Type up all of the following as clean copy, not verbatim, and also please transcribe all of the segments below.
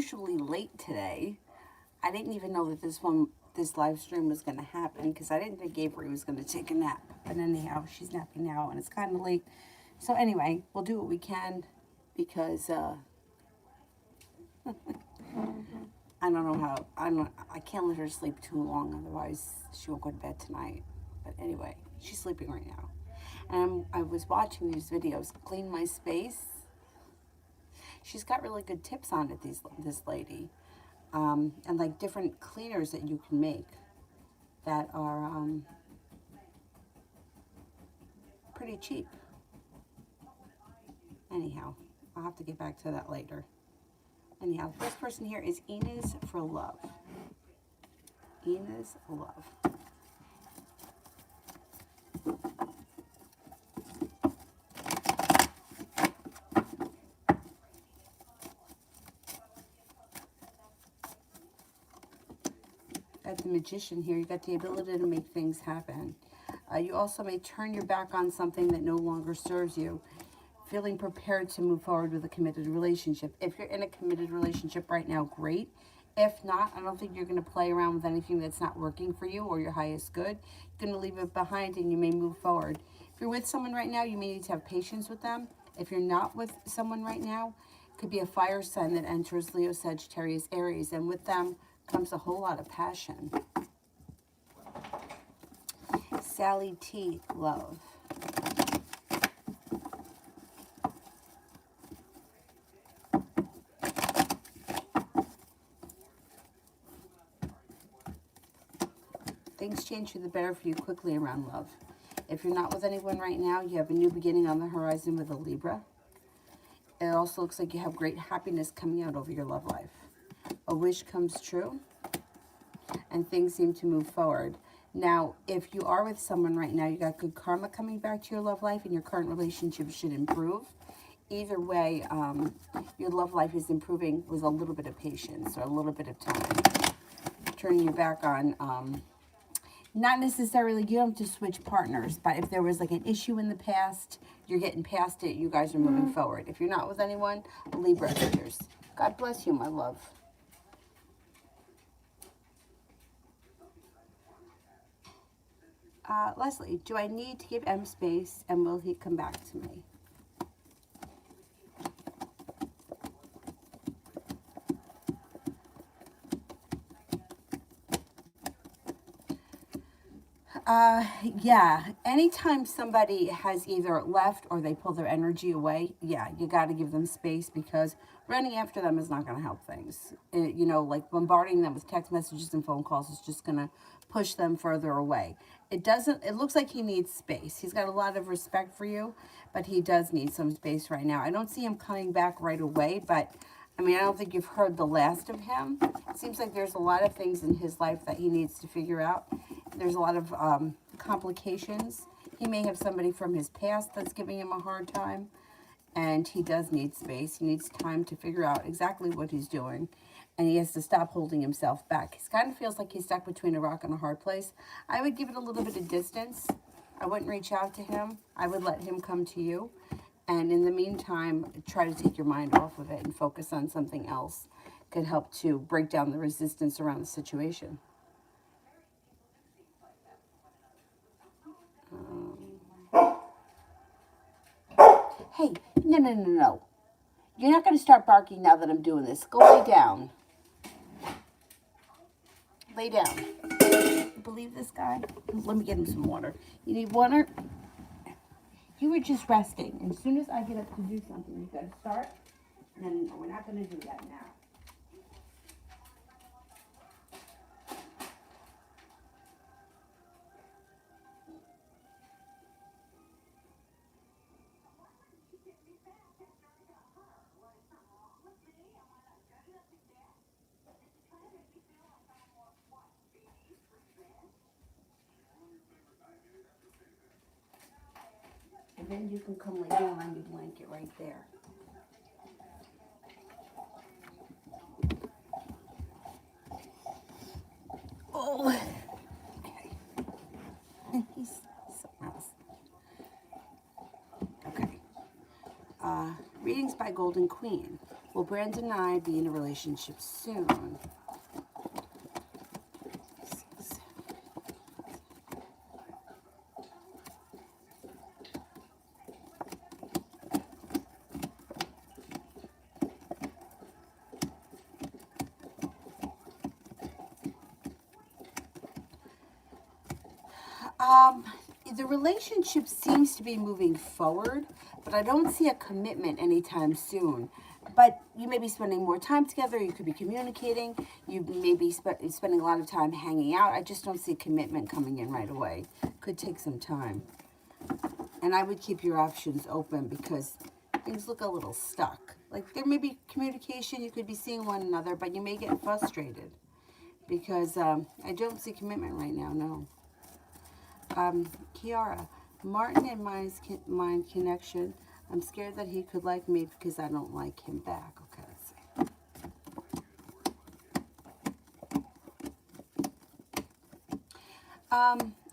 unusually late today. I didn't even know that this live stream was going to happen because I didn't think Avery was going to take a nap. But anyhow, she's napping now and it's kind of late. So anyway, we'll do what we can because I don't know how, I can't let her sleep too long, otherwise she won't go to bed tonight. But anyway, she's sleeping right now. And I was watching these videos, Clean My Space. She's got really good tips on it, this lady. And like different cleaners that you can make that are pretty cheap. Anyhow, I'll have to get back to that later. Anyhow, the first person here is Inez for love. Inez Love. Got the Magician here. You got the ability to make things happen. You also may turn your back on something that no longer serves you. Feeling prepared to move forward with a committed relationship. If you're in a committed relationship right now, great. If not, I don't think you're going to play around with anything that's not working for you or your highest good. You're going to leave it behind and you may move forward. If you're with someone right now, you may need to have patience with them. If you're not with someone right now, it could be a fire sign that enters Leo, Sagittarius, Aries. And with them comes a whole lot of passion. Sally T. Love. Things change for the better for you quickly around love. If you're not with anyone right now, you have a new beginning on the horizon with a Libra. It also looks like you have great happiness coming out over your love life. A wish comes true, and things seem to move forward. Now, if you are with someone right now, you got good karma coming back to your love life, and your current relationship should improve. Either way, your love life is improving with a little bit of patience or a little bit of time. Turning your back on... not necessarily, you don't have to switch partners, but if there was like an issue in the past, you're getting past it, you guys are moving forward. If you're not with anyone, Libra figures. God bless you, my love. Leslie, do I need to give M space and will he come back to me? Yeah, anytime somebody has either left or they pull their energy away, yeah, you got to give them space because running after them is not going to help things. You know, like bombarding them with text messages and phone calls is just going to push them further away. It looks like he needs space. He's got a lot of respect for you, but he does need some space right now. I don't see him coming back right away, but I mean, I don't think you've heard the last of him. It seems like there's a lot of things in his life that he needs to figure out. There's a lot of complications. He may have somebody from his past that's giving him a hard time. And he does need space. He needs time to figure out exactly what he's doing. And he has to stop holding himself back. He kind of feels like he's stuck between a rock and a hard place. I would give it a little bit of distance. I wouldn't reach out to him. I would let him come to you. And in the meantime, try to take your mind off of it and focus on something else. Could help to break down the resistance around the situation. Hey, no. You're not going to start barking now that I'm doing this. Go lay down. Lay down. You believe this guy? Let me get him some water. You need water? You were just resting. And as soon as I get up to do something, you've got to start. And then we're not going to do that now. And then you can come lay down on your blanket right there. Oh, okay. He's something else. Okay. Readings by Golden Queen. Will Brandon and I be in a relationship soon? The relationship seems to be moving forward, but I don't see a commitment anytime soon. But you may be spending more time together. You could be communicating. You may be spending a lot of time hanging out. I just don't see commitment coming in right away. Could take some time. And I would keep your options open because things look a little stuck. Like there may be communication. You could be seeing one another, but you may get frustrated because I don't see commitment right now, no. Kiara, Martin and mine connection. I'm scared that he could like me because I don't like him back. Okay, let's see.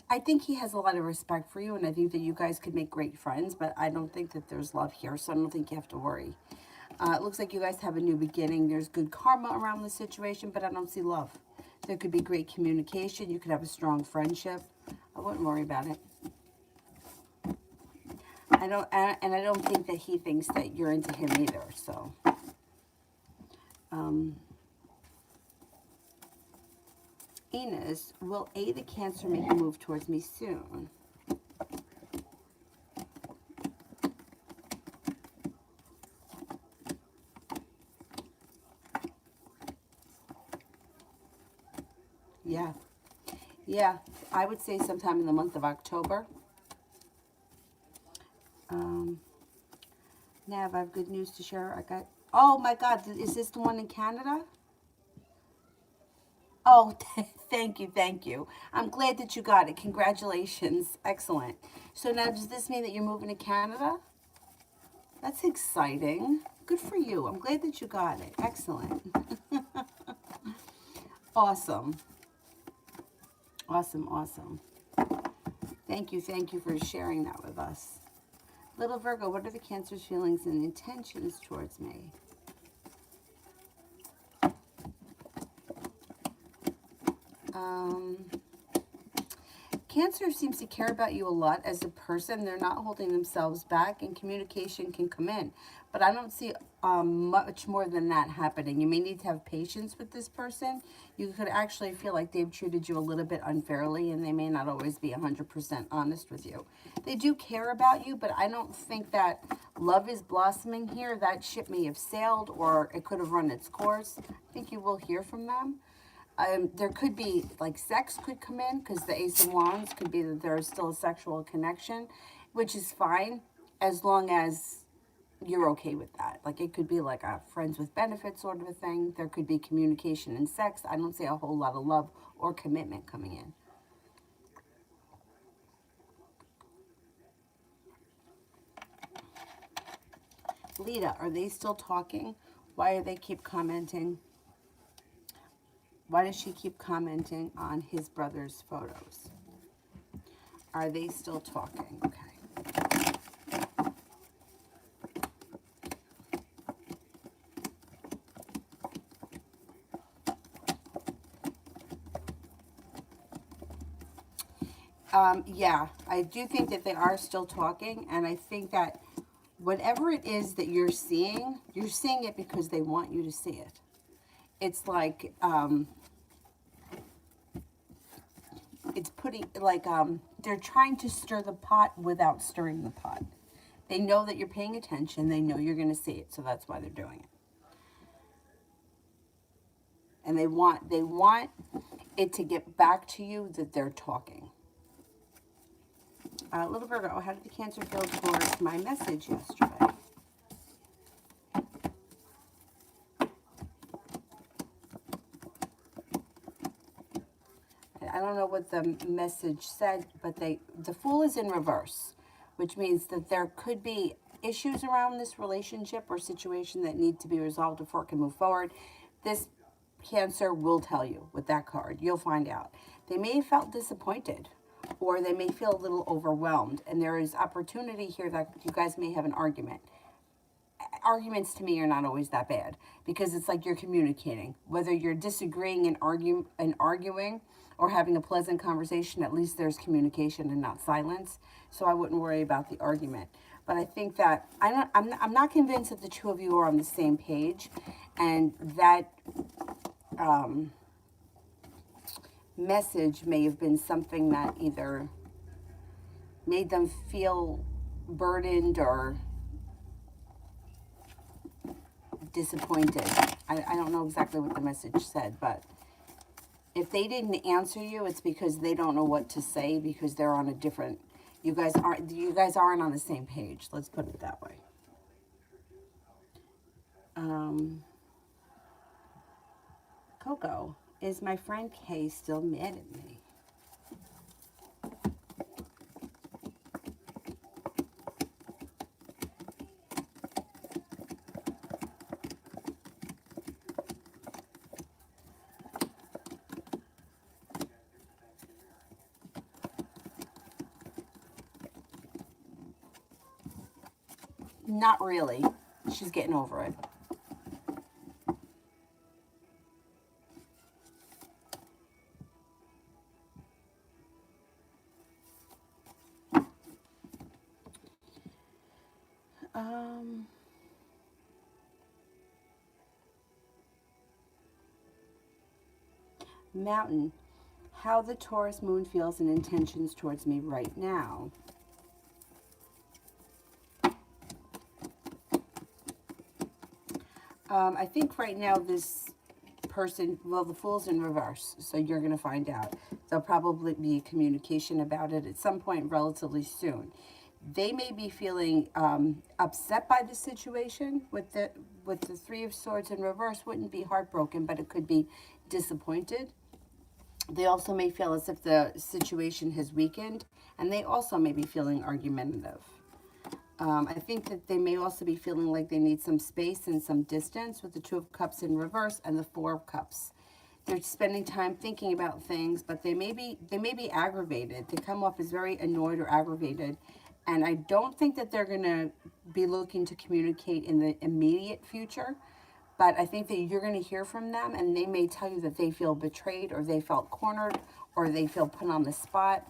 I think he has a lot of respect for you, and I think that you guys could make great friends, but I don't think that there's love here, so I don't think you have to worry. It looks like you guys have a new beginning. There's good karma around the situation, but I don't see love. There could be great communication. You could have a strong friendship. I wouldn't worry about it. I don't think that he thinks that you're into him either, so. Enos, will the Cancer make a move towards me soon? Yeah. Yeah, I would say sometime in the month of October. Nav, I have good news to share. Oh my God, is this the one in Canada? Oh, thank you, thank you. I'm glad that you got it. Congratulations. Excellent. So now does this mean that you're moving to Canada? That's exciting. Good for you. I'm glad that you got it. Excellent. Awesome. Awesome, awesome. Thank you for sharing that with us. Little Virgo, what are the Cancer's feelings and intentions towards me? Cancer seems to care about you a lot as a person. They're not holding themselves back, and communication can come in. But I don't see much more than that happening. You may need to have patience with this person. You could actually feel like they've treated you a little bit unfairly, and they may not always be 100% honest with you. They do care about you, but I don't think that love is blossoming here. That ship may have sailed, or it could have run its course. I think you will hear from them. There could be, like, sex could come in, because the Ace of Wands could be that there's still a sexual connection, which is fine, as long as you're okay with that. Like, it could be like a friends with benefits sort of a thing. There could be communication and sex. I don't see a whole lot of love or commitment coming in. Lita, are they still talking? Why do they keep commenting? Why does she keep commenting on his brother's photos? Are they still talking? Okay. Yeah, I do think that they are still talking, and I think that whatever it is that you're seeing it because they want you to see it. It's like, it's putting, like, they're trying to stir the pot without stirring the pot. They know that you're paying attention. They know you're going to see it, so that's why they're doing it. And they want it to get back to you that they're talking. Little Virgo, how did the Cancer feel towards my message yesterday? I don't know what the message said, but the Fool is in reverse, which means that there could be issues around this relationship or situation that need to be resolved before it can move forward. This Cancer will tell you with that card. You'll find out. They may have felt disappointed, or they may feel a little overwhelmed, and there is opportunity here that you guys may have an argument. arguments to me are not always that bad, because it's like you're communicating. Whether you're disagreeing and arguing or having a pleasant conversation, at least there's communication and not silence. So I wouldn't worry about the argument. But I think that I'm not convinced that the two of you are on the same page, and that message may have been something that either made them feel burdened or disappointed. I don't know exactly what the message said, but if they didn't answer you, it's because they don't know what to say, because they're on a different, you guys aren't on the same page. Let's put it that way. Coco, is my friend Kay still mad at me? Not really. She's getting over it. Mountain, how the Taurus moon feels and intentions towards me right now. I think right now this person, well, the Fool's in reverse, so you're going to find out. There'll probably be communication about it at some point relatively soon. They may be feeling upset by the situation. With the Three of Swords in reverse, wouldn't be heartbroken, but it could be disappointed. They also may feel as if the situation has weakened, and they also may be feeling argumentative. I think that they may also be feeling like they need some space and some distance with the Two of Cups in reverse and the Four of Cups. They're spending time thinking about things, but they may be aggravated. They come off as very annoyed or aggravated, and I don't think that they're going to be looking to communicate in the immediate future. But I think that you're going to hear from them, and they may tell you that they feel betrayed, or they felt cornered, or they feel put on the spot.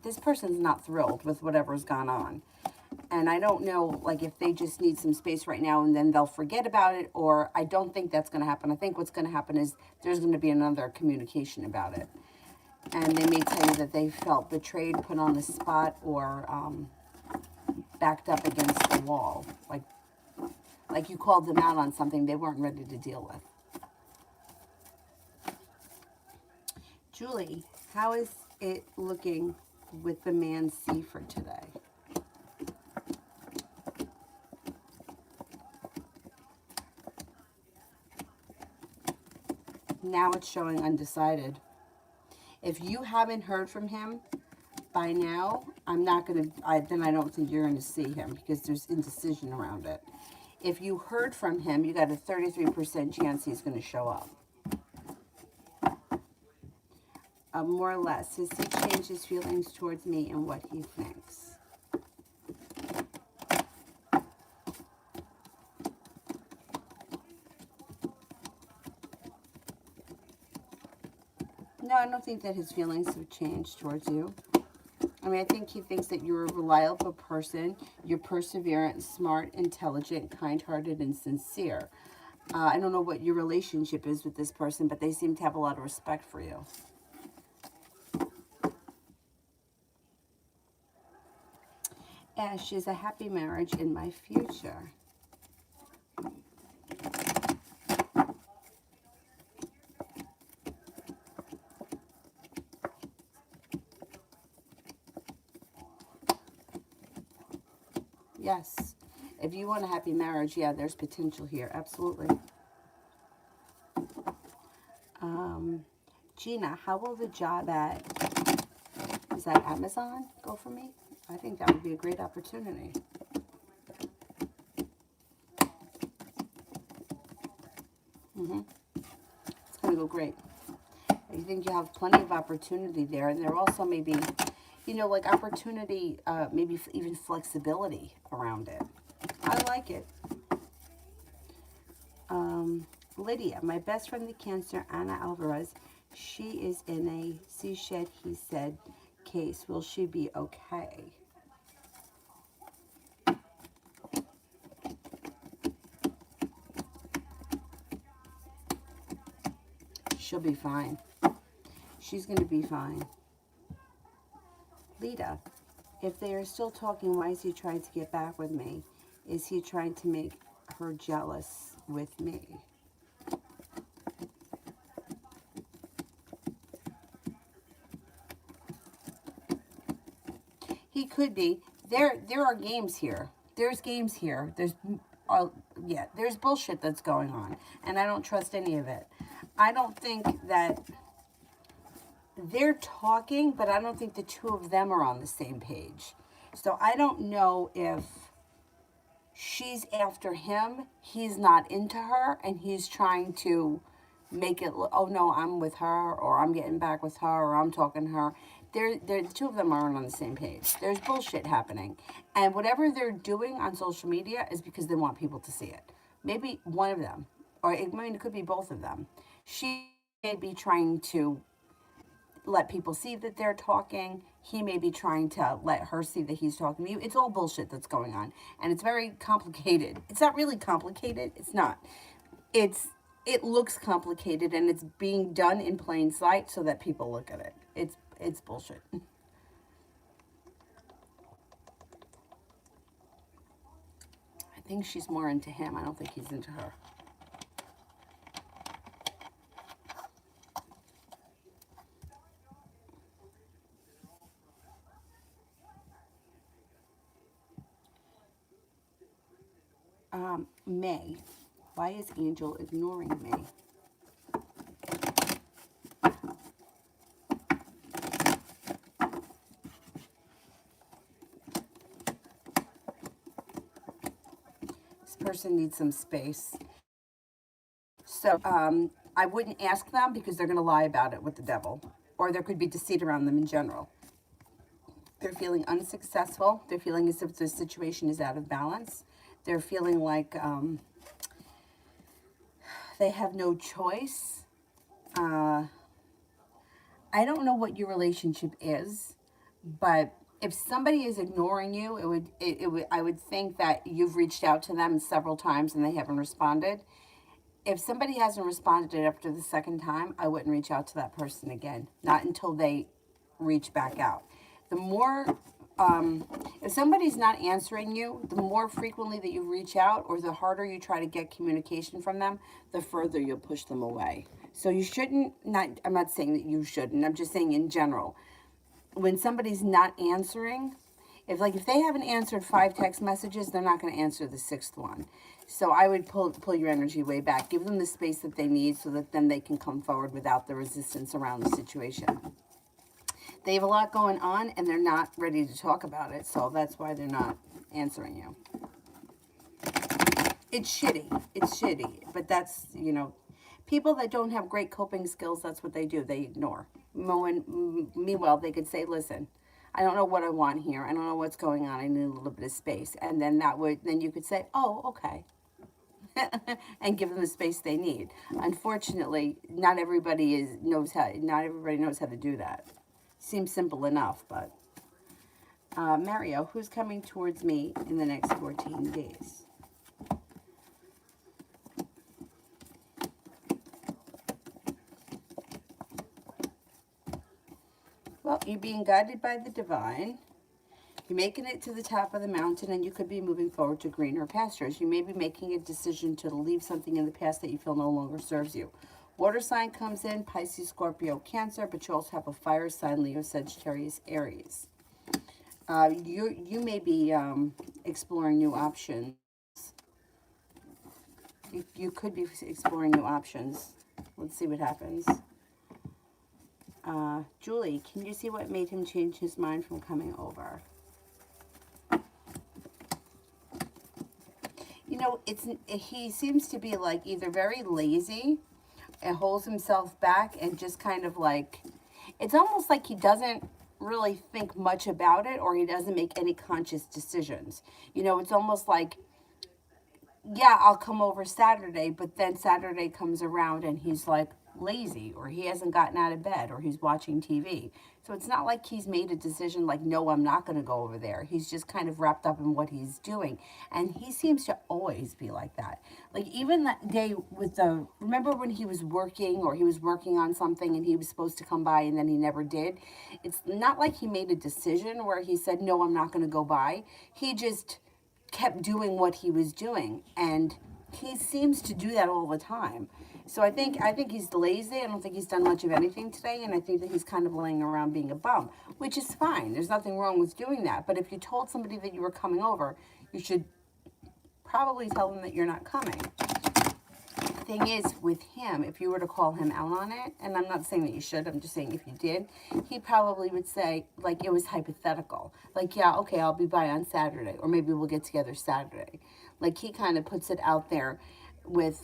This person's not thrilled with whatever's gone on. And I don't know, like, if they just need some space right now and then they'll forget about it, or I don't think that's going to happen. I think what's going to happen is there's going to be another communication about it. And they may tell you that they felt betrayed, put on the spot, or backed up against the wall. Like you called them out on something they weren't ready to deal with. Julie, how is it looking with the man C for today? Now it's showing undecided. If you haven't heard from him by now, then I don't think you're going to see him, because there's indecision around it. If you heard from him, you got a 33% chance he's going to show up. More or less. Has he changed his feelings towards me and what he thinks? No, I don't think that his feelings have changed towards you. I mean, I think he thinks that you're a reliable person. You're perseverant, smart, intelligent, kind-hearted, and sincere. I don't know what your relationship is with this person, but they seem to have a lot of respect for you. Ash, is a happy marriage in my future? Yes. If you want a happy marriage, yeah, there's potential here. Absolutely. Gina, how will the job at, is that Amazon, go for me? I think that would be a great opportunity. It's going to go great. I think you have plenty of opportunity there. And there also may be, you know, like opportunity, maybe even flexibility around it. I like it. Lydia, my best friend, the Cancer, Anna Alvarez, she is in a she said, he said case. Will she be okay? She'll be fine. She's going to be fine. Lita, if they are still talking, why is he trying to get back with me? Is he trying to make her jealous with me? He could be. There are games here. There's games here. Yeah, there's bullshit that's going on. And I don't trust any of it. I don't think that they're talking, but I don't think the two of them are on the same page. So I don't know if she's after him, he's not into her, and he's trying to make it, oh no, I'm with her, or I'm getting back with her, or I'm talking to her. The two of them aren't on the same page. There's bullshit happening. And whatever they're doing on social media is because they want people to see it. Maybe one of them, or it could be both of them. She may be trying to let people see that they're talking. He may be trying to let her see that he's talking to you. It's all bullshit that's going on. And it's very complicated. It's not really complicated. It's not. It looks complicated, and it's being done in plain sight so that people look at it. It's bullshit. I think she's more into him. I don't think he's into her. May. Why is Angel ignoring me? This person needs some space. So I wouldn't ask them because they're going to lie about it with the devil. Or there could be deceit around them in general. They're feeling unsuccessful. They're feeling as if the situation is out of balance. They're feeling like they have no choice. I don't know what your relationship is, but if somebody is ignoring you, I would think that you've reached out to them several times and they haven't responded. If somebody hasn't responded after the second time, I wouldn't reach out to that person again. Not until they reach back out. The more, if somebody's not answering you, the more frequently that you reach out, or the harder you try to get communication from them, the further you'll push them away. So you shouldn't, I'm not saying that you shouldn't, I'm just saying in general. When somebody's not answering, if they haven't answered 5 text messages, they're not going to answer the 6th one. So I would pull your energy way back. Give them the space that they need so that then they can come forward without the resistance around the situation. They have a lot going on and they're not ready to talk about it. So that's why they're not answering you. It's shitty. It's shitty. But that's, people that don't have great coping skills, that's what they do. They ignore. Meanwhile, they could say, listen, I don't know what I want here. I don't know what's going on. I need a little bit of space. And then then you could say, oh, okay. And give them the space they need. Unfortunately, not everybody knows how to do that. Seems simple enough, but Mario, who's coming towards me in the next 14 days? Well, you're being guided by the divine. You're making it to the top of the mountain, and you could be moving forward to greener pastures. You may be making a decision to leave something in the past that you feel no longer serves you. Water sign comes in, Pisces, Scorpio, Cancer, but you also have a fire sign, Leo, Sagittarius, Aries. You may be exploring new options. You could be exploring new options. Let's see what happens. Julie, can you see what made him change his mind from coming over? He seems to be either very lazy and holds himself back and just kind of it's almost like he doesn't really think much about it, or he doesn't make any conscious decisions. It's almost like yeah, I'll come over Saturday, but then Saturday comes around and he's like lazy, or he hasn't gotten out of bed, or he's watching TV. So it's not like he's made a decision like, no, I'm not going to go over there. He's just kind of wrapped up in what he's doing. And he seems to always be like that. Like even that day with the, remember when he was working, or he was working on something and he was supposed to come by and then he never did? It's not like he made a decision where he said, no, I'm not going to go by. He just kept doing what he was doing, and he seems to do that all the time. So I think he's lazy. I don't think he's done much of anything today, and I think that he's kind of laying around being a bum, which is fine. There's nothing wrong with doing that. But if you told somebody that you were coming over, you should probably tell them that you're not coming. Thing is, with him, if you were to call him out on it, and I'm not saying that you should, I'm just saying if you did, he probably would say, like, it was hypothetical. Like, yeah, okay, I'll be by on Saturday, or maybe we'll get together Saturday. Like, he kind of puts it out there with,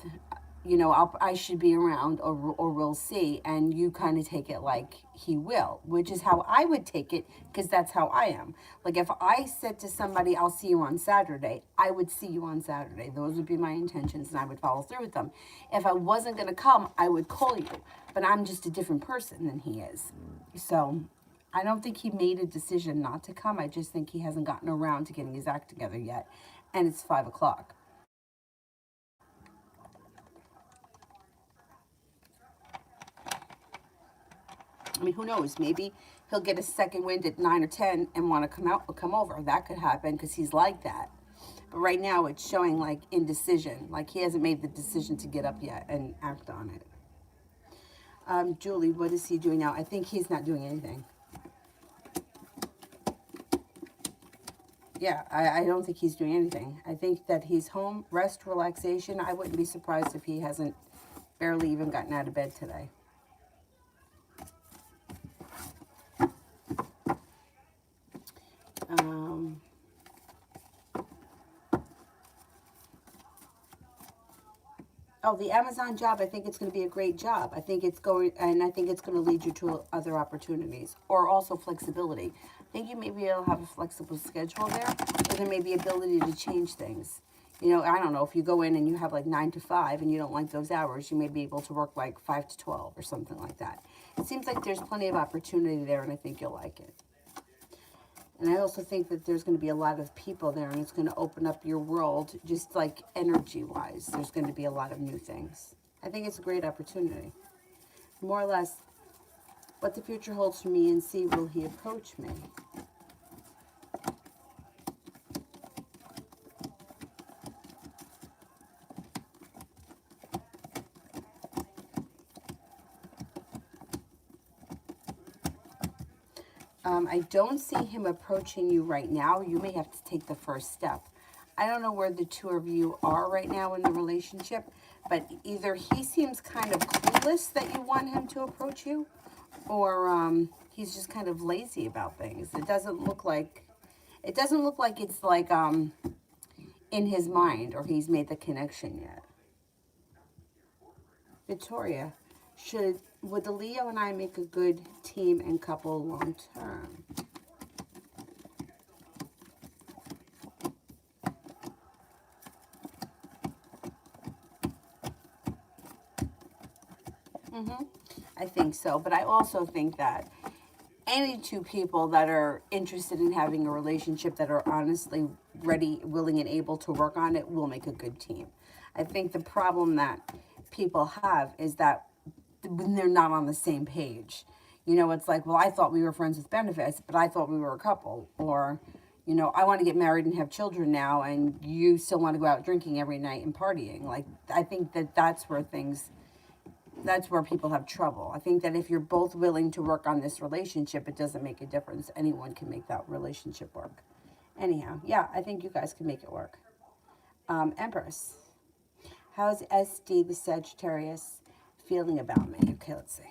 I should be around, or we'll see, and you kind of take it like he will, which is how I would take it, because that's how I am. Like, if I said to somebody, I'll see you on Saturday, I would see you on Saturday. Those would be my intentions, and I would follow through with them. If I wasn't going to come, I would call you, but I'm just a different person than he is. So I don't think he made a decision not to come. I just think he hasn't gotten around to getting his act together yet, and it's 5 o'clock. I mean, who knows? Maybe he'll get a second wind at 9 or 10 and want to come over. That could happen because he's like that. But right now it's showing like indecision. Like he hasn't made the decision to get up yet and act on it. Julie, what is he doing now? I think he's not doing anything. Yeah, I don't think he's doing anything. I think that he's home, rest, relaxation. I wouldn't be surprised if he hasn't barely even gotten out of bed today. Oh, the Amazon job, I think it's going to be a great job. I think it's going to lead you to other opportunities, or also flexibility. I think you maybe will have a flexible schedule there, or there may be ability to change things. I don't know, if you go in and you have like 9 to 5 and you don't like those hours, you may be able to work like 5 to 12 or something like that. It seems like there's plenty of opportunity there, and I think you'll like it. And I also think that there's going to be a lot of people there, and it's going to open up your world, just like energy-wise. There's going to be a lot of new things. I think it's a great opportunity. More or less, what the future holds for me, and see, will he approach me? I don't see him approaching you right now. You may have to take the first step. I don't know where the two of you are right now in the relationship, but either he seems kind of clueless that you want him to approach you, or he's just kind of lazy about things. It doesn't look like it's like in his mind, or he's made the connection yet. Victoria, would the Leo and I make a good team and couple long term? I think so, but I also think that any two people that are interested in having a relationship, that are honestly ready, willing, and able to work on it, will make a good team. I think the problem that people have is that when they're not on the same page, it's like, well, I thought we were friends with benefits, but I thought we were a couple. Or, I want to get married and have children now, and you still want to go out drinking every night and partying. Like, I think that that's where people have trouble. I think that if you're both willing to work on this relationship, it doesn't make a difference. Anyone can make that relationship work. Anyhow, yeah, I think you guys can make it work. Empress, how's SD the Sagittarius feeling about me? Okay, let's see.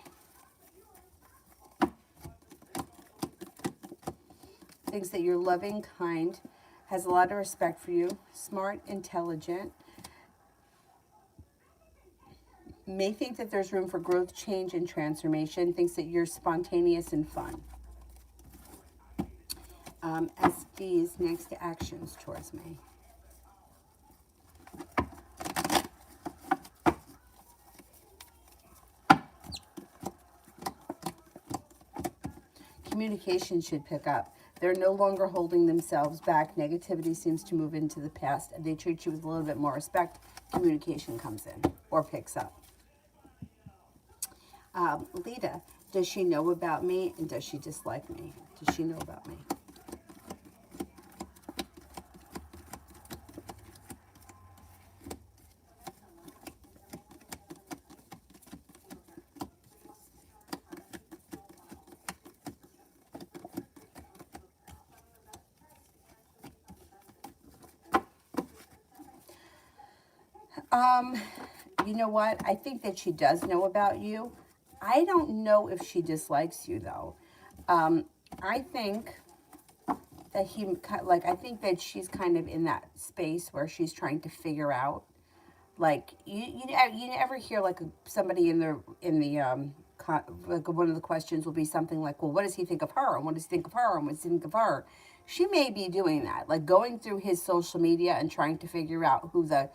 Thinks that you're loving, kind, has a lot of respect for you, smart, intelligent. May think that there's room for growth, change, and transformation. Thinks that you're spontaneous and fun. SD's next actions towards me. communication should pick up. They're no longer holding themselves back. Negativity seems to move into the past, and they treat you with a little bit more respect. Communication comes in or picks up. Lita, does she know about me, and does she dislike me? Does she know about me? You know what? I think that she does know about you. I don't know if she dislikes you, though. I think that I think that she's kind of in that space where she's trying to figure out, like, you ever hear, like, somebody like, one of the questions will be something like, well, what does he think of her? And what does he think of her? And what does he think of her? She may be doing that, like going through his social media and trying to figure out who the,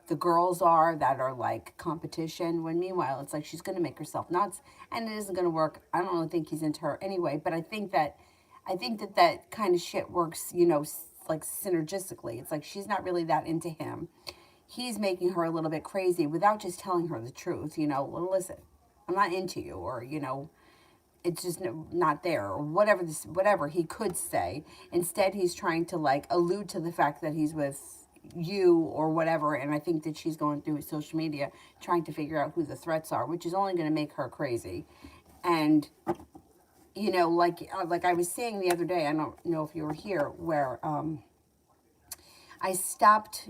the girls are that are like competition, when meanwhile it's like she's going to make herself nuts and it isn't going to work. I don't really think he's into her anyway, but I think that that kind of shit works, like synergistically. It's like she's not really that into him. He's making her a little bit crazy without just telling her the truth, well, listen, I'm not into you, or, it's just not there, or whatever he could say. Instead, he's trying to like allude to the fact that he's with you or whatever, and I think that she's going through his social media trying to figure out who the threats are, which is only going to make her crazy. And like I was saying the other day, I don't know if you were here, where I stopped,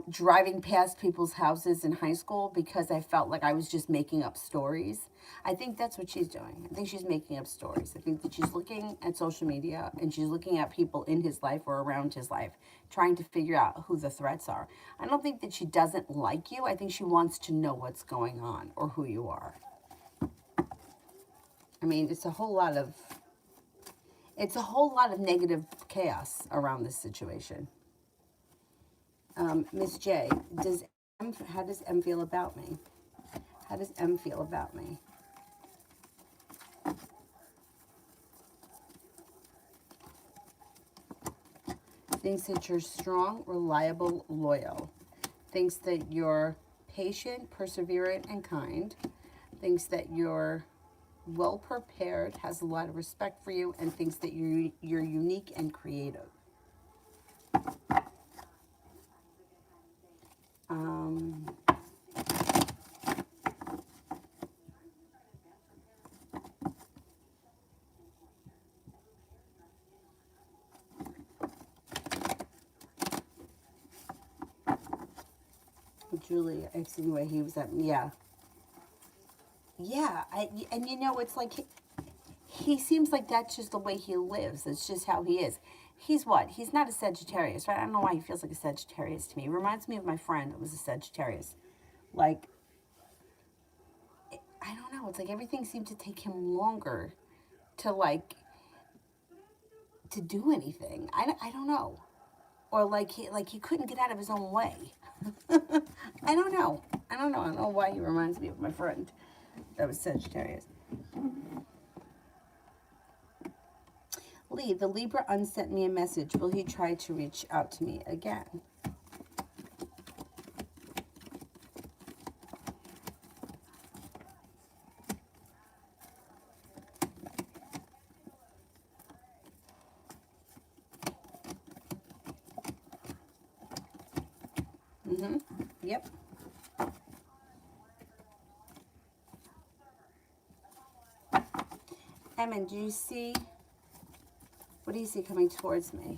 driving past people's houses in high school because I felt like I was just making up stories. I think that's what she's doing. I think she's making up stories. I think that she's looking at social media and she's looking at people in his life or around his life, trying to figure out who the threats are. I don't think that she doesn't like you. I think she wants to know what's going on or who you are. I mean, it's a whole lot of negative chaos around this situation. Miss J, how does M feel about me? How does M feel about me? Thinks that you're strong, reliable, loyal. Thinks that you're patient, perseverant, and kind. Thinks that you're well prepared, has a lot of respect for you, and thinks that you're unique and creative. Julie, I've seen the way he was at me. Yeah. Yeah, and it's like he seems like that's just the way he lives. It's just how he is. He's what? He's not a Sagittarius, right? I don't know why he feels like a Sagittarius to me. He reminds me of my friend that was a Sagittarius. Like, I don't know. It's like everything seemed to take him longer to do anything. I don't know. Or like he couldn't get out of his own way. I don't know. I don't know why he reminds me of my friend that was Sagittarius. Lee, the Libra unsent me a message. Will he try to reach out to me again? Yep. Emin, do you see, what do you see coming towards me?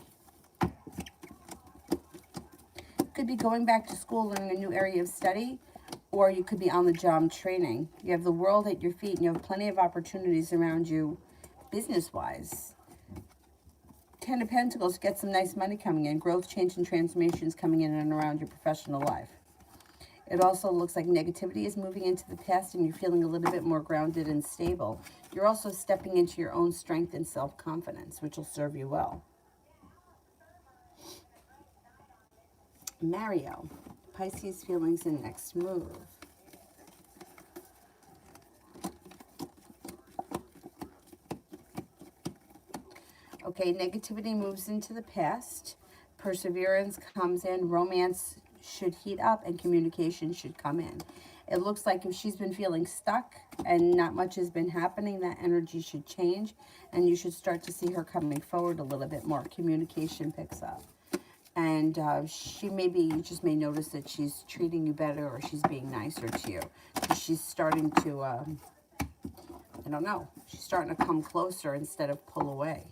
Could be going back to school, learning a new area of study, or you could be on the job training. You have the world at your feet, and you have plenty of opportunities around you business-wise. 10 of Pentacles, get some nice money coming in. Growth, change, and transformations coming in and around your professional life. It also looks like negativity is moving into the past and you're feeling a little bit more grounded and stable. You're also stepping into your own strength and self-confidence, which will serve you well. Mario, Pisces feelings and next move. Okay, negativity moves into the past. Perseverance comes in. Romance should heat up and communication should come in. It looks like if she's been feeling stuck and not much has been happening, that energy should change and you should start to see her coming forward a little bit more. Communication picks up. And she maybe, you just may notice that she's treating you better or she's being nicer to you. She's starting to, I don't know, she's starting to come closer instead of pull away.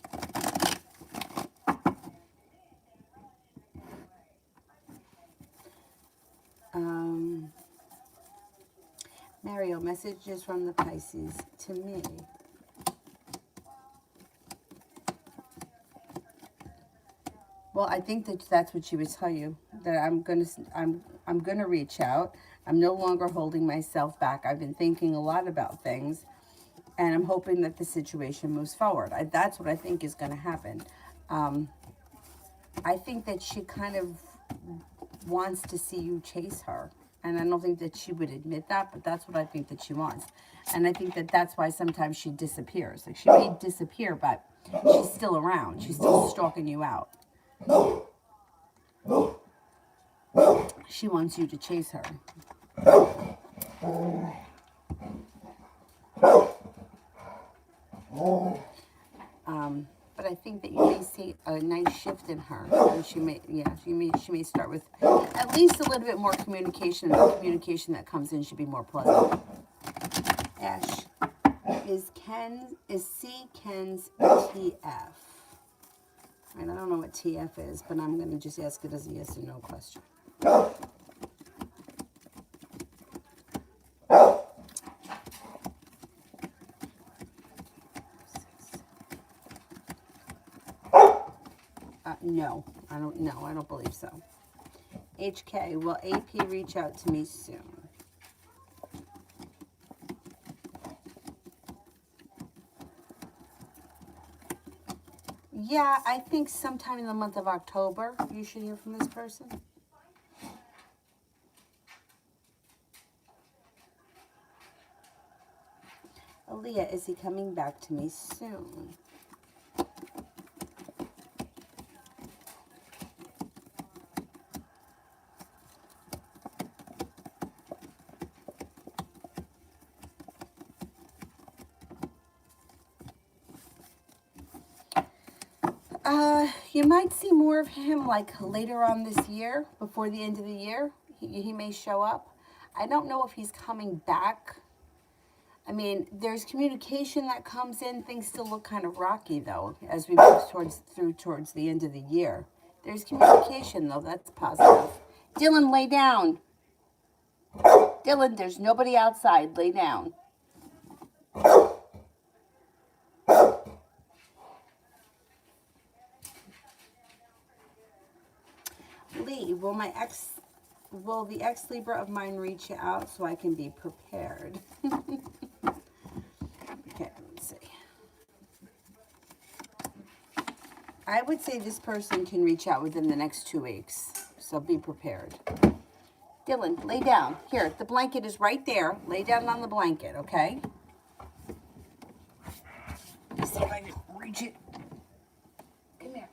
Mario, messages from the Pisces to me. Well, I think that that's what she would tell you, that I'm gonna reach out. I'm no longer holding myself back. I've been thinking a lot about things, and I'm hoping that the situation moves forward. That's what I think is going to happen. I think that she kind of wants to see you chase her. And I don't think that she would admit that, but that's what I think that she wants. And I think that that's why sometimes she disappears. Like, she may disappear, but she's still around. She's still stalking you out. She wants you to chase her. But I think that you may see a nice shift in her. And she may start with at least a little bit more communication. And the communication that comes in should be more pleasant. Ash, is C Ken's TF? And I don't know what TF is, but I'm going to just ask it as a yes or no question. No, I don't believe so. HK, will AP reach out to me soon? Yeah, I think sometime in the month of October, you should hear from this person. Aaliyah, is he coming back to me soon? You might see more of him like later on this year, before the end of the year. He may show up. I don't know if he's coming back. I mean, there's communication that comes in. Things still look kind of rocky, though, as we move towards the end of the year. There's communication, though. That's positive. Dylan, lay down. Dylan, there's nobody outside. Lay down. Lee, will the ex-Libra of mine reach out so I can be prepared? Okay, let's see. I would say this person can reach out within the next 2 weeks, so be prepared. Dylan, lay down. Here, the blanket is right there. Lay down on the blanket, okay? Let's see if I can reach it. Come here.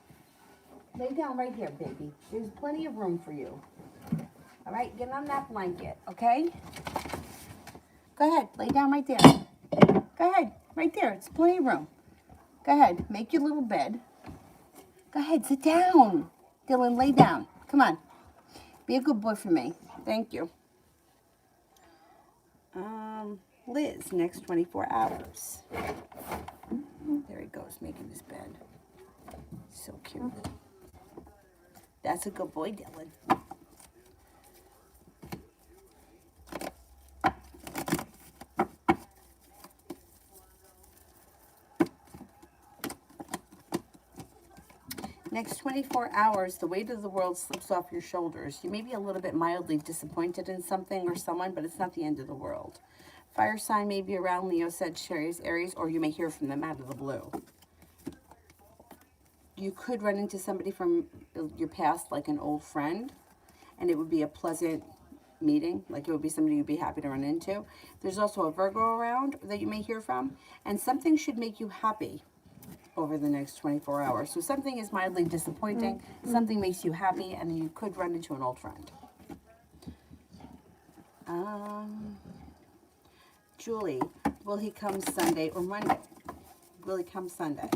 Lay down right here, baby. There's plenty of room for you. All right, get on that blanket, okay? Go ahead, lay down right there. Go ahead, right there. It's plenty of room. Go ahead, make your little bed. Go ahead, sit down. Dylan, lay down. Come on. Be a good boy for me. Thank you. Liz, next 24 hours. There he goes, making his bed. So cute. That's a good boy, Dylan. Next 24 hours, the weight of the world slips off your shoulders. You may be a little bit mildly disappointed in something or someone, but it's not the end of the world. Fire sign may be around Leo, Sagittarius, Aries, or you may hear from them out of the blue. You could run into somebody from your past, like an old friend, and it would be a pleasant meeting. Like, it would be somebody you'd be happy to run into. There's also a Virgo around that you may hear from, and something should make you happy. over the next 24 hours. So something is mildly disappointing, something makes you happy, and you could run into an old friend. Julie, will he come Sunday or Monday? Will he come Sunday?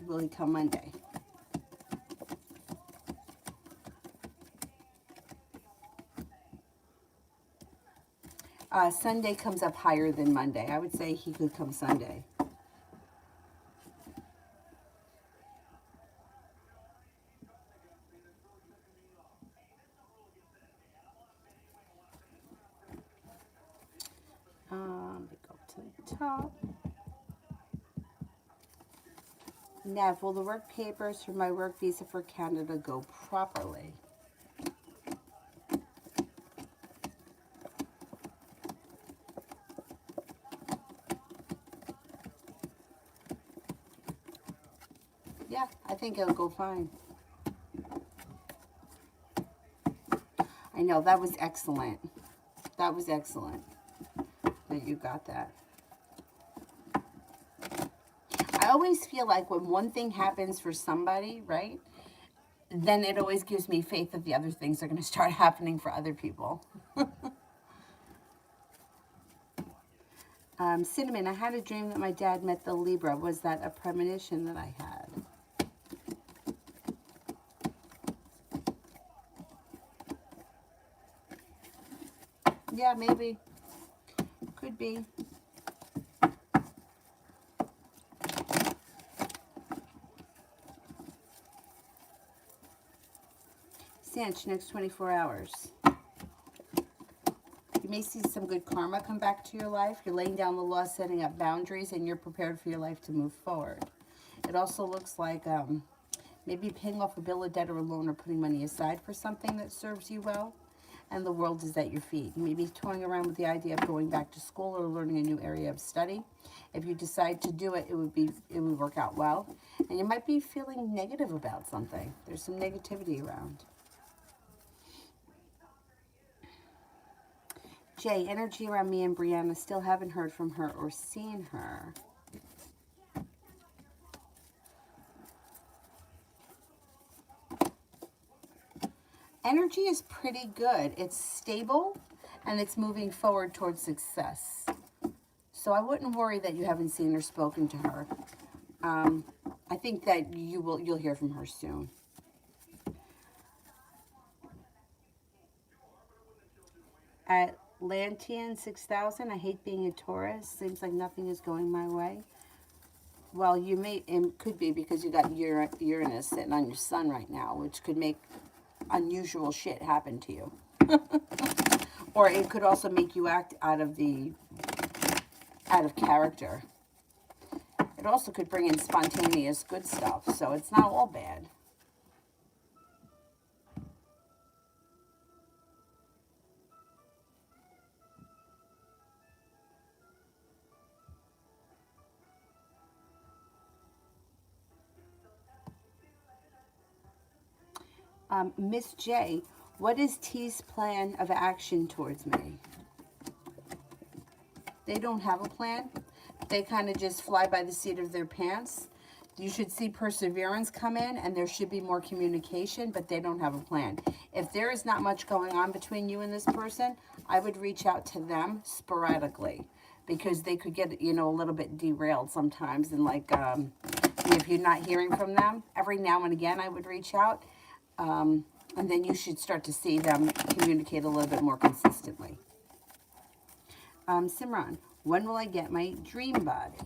Will he come Monday? Sunday comes up higher than Monday. I would say he could come Sunday. We go to the top. Nev, will the work papers for my work visa for Canada go properly? Yeah, I think it'll go fine. I know, that was excellent. That was excellent that you got that. I always feel like when one thing happens for somebody, right, then it always gives me faith that the other things are going to start happening for other people. Cinnamon, I had a dream that my dad met the Libra. Was that a premonition that I had? Yeah, maybe. Could be. Sanch, next 24 hours. You may see some good karma come back to your life. You're laying down the law, setting up boundaries, and you're prepared for your life to move forward. It also looks like maybe paying off a bill of debt or a loan or putting money aside for something that serves you well. And the world is at your feet. You may be toying around with the idea of going back to school or learning a new area of study. If you decide to do it, it would work out well. And you might be feeling negative about something. There's some negativity around. Jay, energy around me and Brianna. Still haven't heard from her or seen her. Energy is pretty good. It's stable and it's moving forward towards success. So I wouldn't worry that you haven't seen or spoken to her. I think that you'll hear from her soon. Atlantean 6000, I hate being a Taurus. Seems like nothing is going my way. Well, it could be because you got Uranus sitting on your sun right now, which could make unusual shit happen to you. Or it could also make you act out of character. It also could bring in spontaneous good stuff, so it's not all bad. Miss J, what is T's plan of action towards me? They don't have a plan. They kind of just fly by the seat of their pants. You should see perseverance come in, and there should be more communication, but they don't have a plan. If there is not much going on between you and this person, I would reach out to them sporadically, because they could get, a little bit derailed sometimes. And like, if you're not hearing from them, every now and again, I would reach out. And then you should start to see them communicate a little bit more consistently. Simran, when will I get my dream body?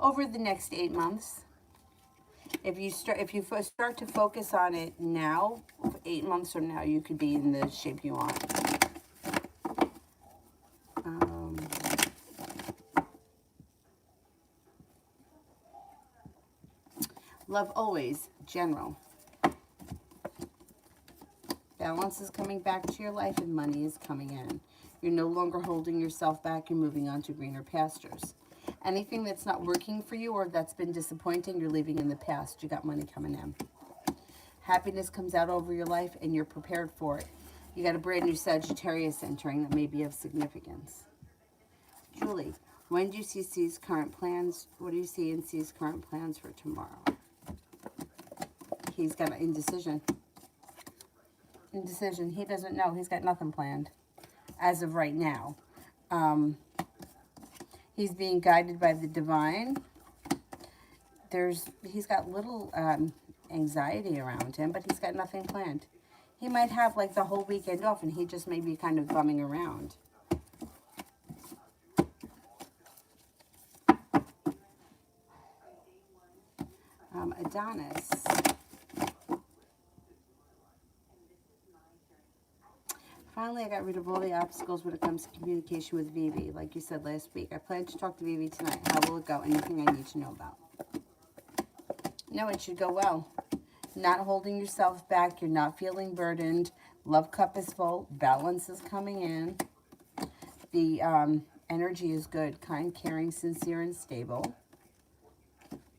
Over the next 8 months. If you start to focus on it now, 8 months from now, you could be in the shape you want. Love always, general. Balance is coming back to your life and money is coming in. You're no longer holding yourself back. You're moving on to greener pastures. Anything that's not working for you or that's been disappointing, you're leaving in the past. You got money coming in. Happiness comes out over your life and you're prepared for it. You got a brand new Sagittarius entering that may be of significance. Julie, when do you see C's current plans? What do you see in C's current plans for tomorrow? He's got an indecision. Indecision. He doesn't know. He's got nothing planned as of right now. He's being guided by the divine. He's got little anxiety around him, but he's got nothing planned. He might have like the whole weekend off and he just may be kind of bumming around. Adonis. Finally, I got rid of all the obstacles when it comes to communication with Vivi. Like you said last week, I plan to talk to Vivi tonight. How will it go? Anything I need to know about? No, it should go well. Not holding yourself back. You're not feeling burdened. Love cup is full. Balance is coming in. The energy is good. Kind, caring, sincere, and stable.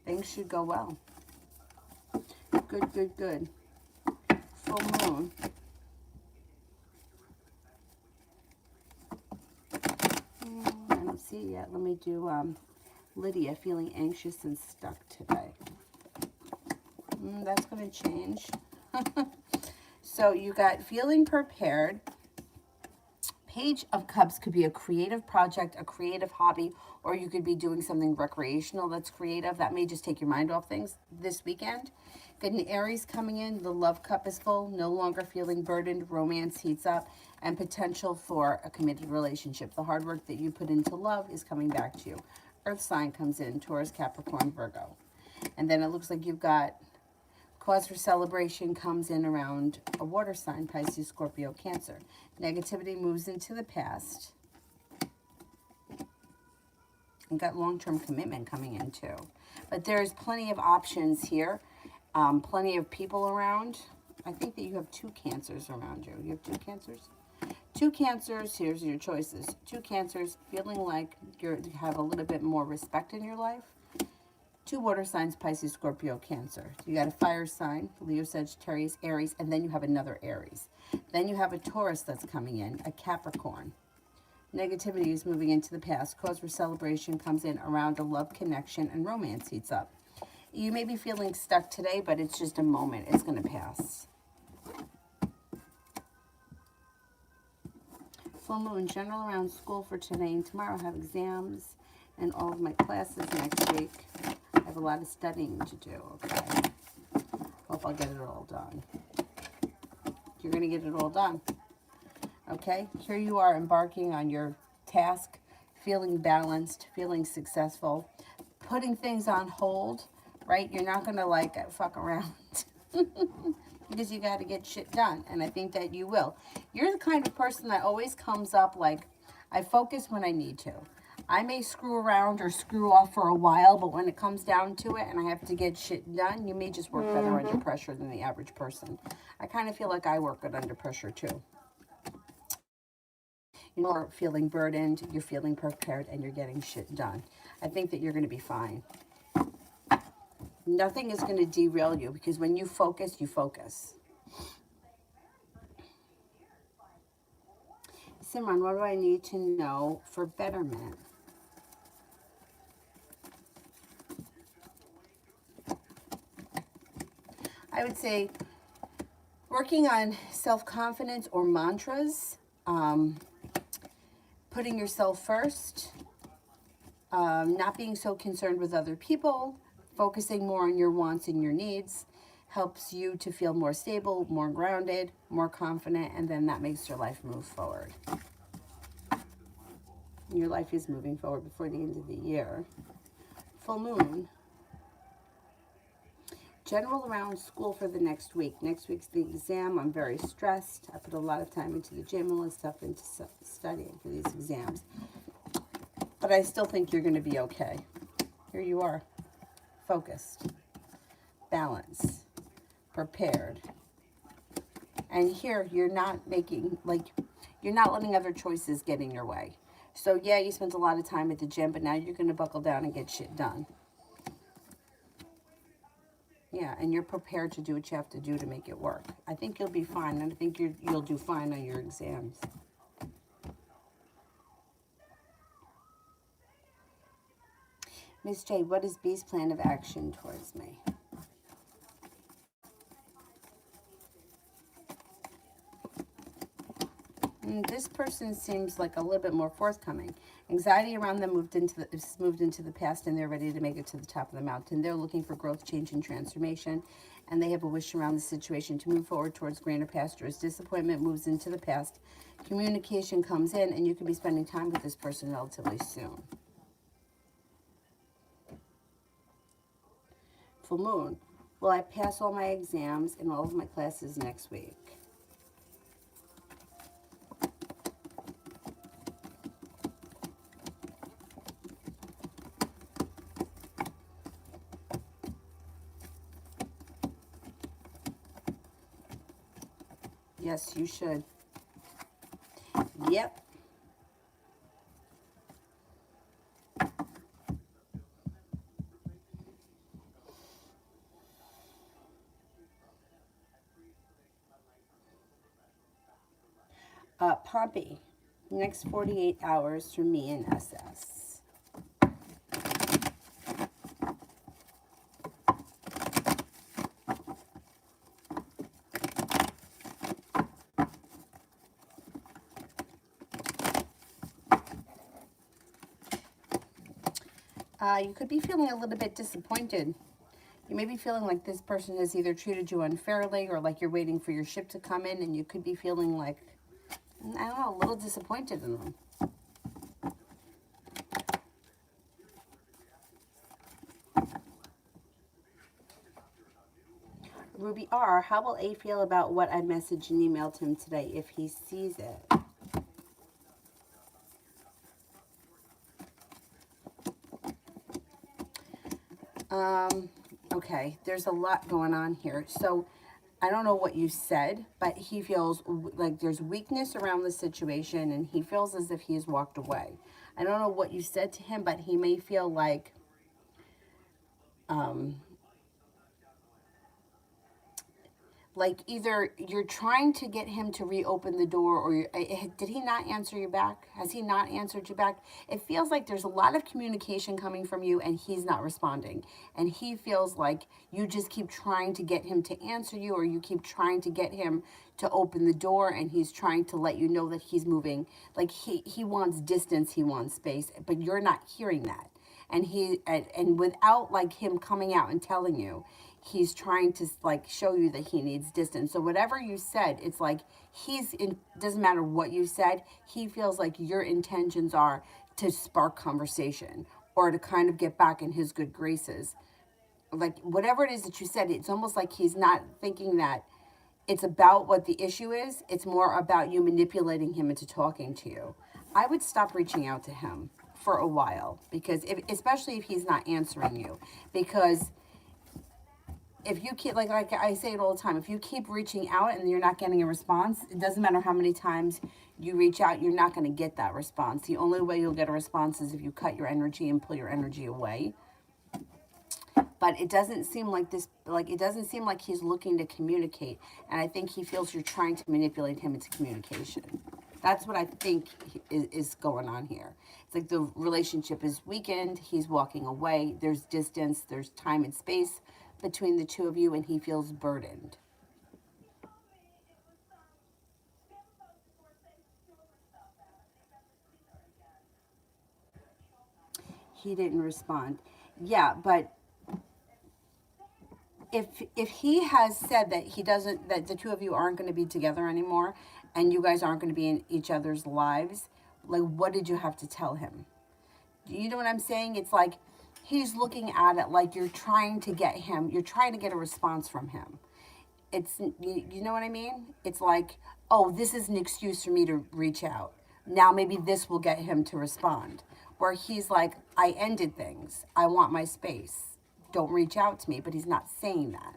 Things should go well. Good, good, good. Full moon. I don't see it yet. Let me do Lydia, feeling anxious and stuck today. That's going to change. So you got feeling prepared. Page of Cups could be a creative project, a creative hobby, or you could be doing something recreational that's creative. That may just take your mind off things this weekend. Got an Aries coming in. The love cup is full. No longer feeling burdened. Romance heats up. And potential for a committed relationship. The hard work that you put into love is coming back to you. Earth sign comes in. Taurus, Capricorn, Virgo. And then it looks like you've got cause for celebration comes in around a water sign, Pisces, Scorpio, Cancer. Negativity moves into the past. And got long-term commitment coming in too. But there's plenty of options here. Plenty of people around. I think that you have 2 Cancers around you. You have 2 Cancers? 2 Cancers, here's your choices. 2 Cancers, feeling like you have a little bit more respect in your life. 2 water signs, Pisces, Scorpio, Cancer. You got a fire sign, Leo, Sagittarius, Aries, and then you have another Aries. Then you have a Taurus that's coming in, a Capricorn. Negativity is moving into the past. Cause for celebration comes in around a love connection and romance heats up. You may be feeling stuck today, but it's just a moment. It's going to pass. Full moon, general around school for today and tomorrow. I have exams and all of my classes next week. I have a lot of studying to do, okay? Hope I'll get it all done. You're going to get it all done. Okay? Here you are embarking on your task, feeling balanced, feeling successful, putting things on hold, right? You're not going to, like, fuck around because you got to get shit done, and I think that you will. You're the kind of person that always comes up like, I focus when I need to. I may screw around or screw off for a while, but when it comes down to it and I have to get shit done, you may just work better under pressure than the average person. I kind of feel like I work good under pressure too. You're feeling burdened, you're feeling prepared, and you're getting shit done. I think that you're going to be fine. Nothing is going to derail you because when you focus, you focus. Simran, what do I need to know for betterment? I would say working on self-confidence or mantras, putting yourself first, not being so concerned with other people, focusing more on your wants and your needs helps you to feel more stable, more grounded, more confident, and then that makes your life move forward. Your life is moving forward before the end of the year. Full moon. General around school for the next week. Next week's the exam. I'm very stressed. I put a lot of time into the gym and all this stuff into studying for these exams. But I still think you're going to be okay. Here you are. Focused. Balanced. Prepared. And here you're not making, like, you're not letting other choices get in your way. So yeah, you spent a lot of time at the gym, but now you're going to buckle down and get shit done. Yeah, and you're prepared to do what you have to do to make it work. I think you'll be fine, and I think you'll do fine on your exams. Miss J, what is B's plan of action towards me? This person seems like a little bit more forthcoming. Anxiety around them moved into the past, and they're ready to make it to the top of the mountain. They're looking for growth, change, and transformation, and they have a wish around the situation to move forward towards greener pastures. Disappointment moves into the past. Communication comes in, and you could be spending time with this person relatively soon. Full moon. Will I pass all my exams and all of my classes next week? Yes, you should. Yep. Pompey, next 48 hours for me and SS. You could be feeling a little bit disappointed. You may be feeling like this person has either treated you unfairly or like you're waiting for your ship to come in, and you could be feeling like, I don't know, a little disappointed in them. Ruby R, how will A feel about what I messaged and emailed him today if he sees it? Okay, there's a lot going on here. So I don't know what you said, but he feels like there's weakness around the situation, and he feels as if he's walked away. I don't know what you said to him, but he may feel like either you're trying to get him to reopen the door, or did he not answer you back? Has he not answered you back? It feels like there's a lot of communication coming from you, and he's not responding. And he feels like you just keep trying to get him to answer you, or you keep trying to get him to open the door, and he's trying to let you know that he's moving. Like he wants distance, he wants space, but you're not hearing that. And without like him coming out and telling you, he's trying to like show you that he needs distance. So whatever you said, it's like doesn't matter what you said, he feels like your intentions are to spark conversation or to kind of get back in his good graces. Like whatever it is that you said, it's almost like he's not thinking that it's about what the issue is. It's more about you manipulating him into talking to you. I would stop reaching out to him for a while, because especially if he's not answering you, because if you keep, like I say it all the time, if you keep reaching out and you're not getting a response, it doesn't matter how many times you reach out, you're not going to get that response. The only way you'll get a response is if you cut your energy and pull your energy away. But it doesn't seem like he's looking to communicate, and I think he feels you're trying to manipulate him into communication. That's what I think is going on here. It's like the relationship is weakened, he's walking away, there's distance, there's time and space between the two of you, and he feels burdened. He didn't respond. Yeah, but if he has said that that the two of you aren't going to be together anymore, and you guys aren't going to be in each other's lives, like, what did you have to tell him? You know what I'm saying? It's like he's looking at it like you're trying to get a response from him. You know what I mean? It's like, oh, this is an excuse for me to reach out. Now maybe this will get him to respond. Where he's like, I ended things. I want my space. Don't reach out to me. But he's not saying that.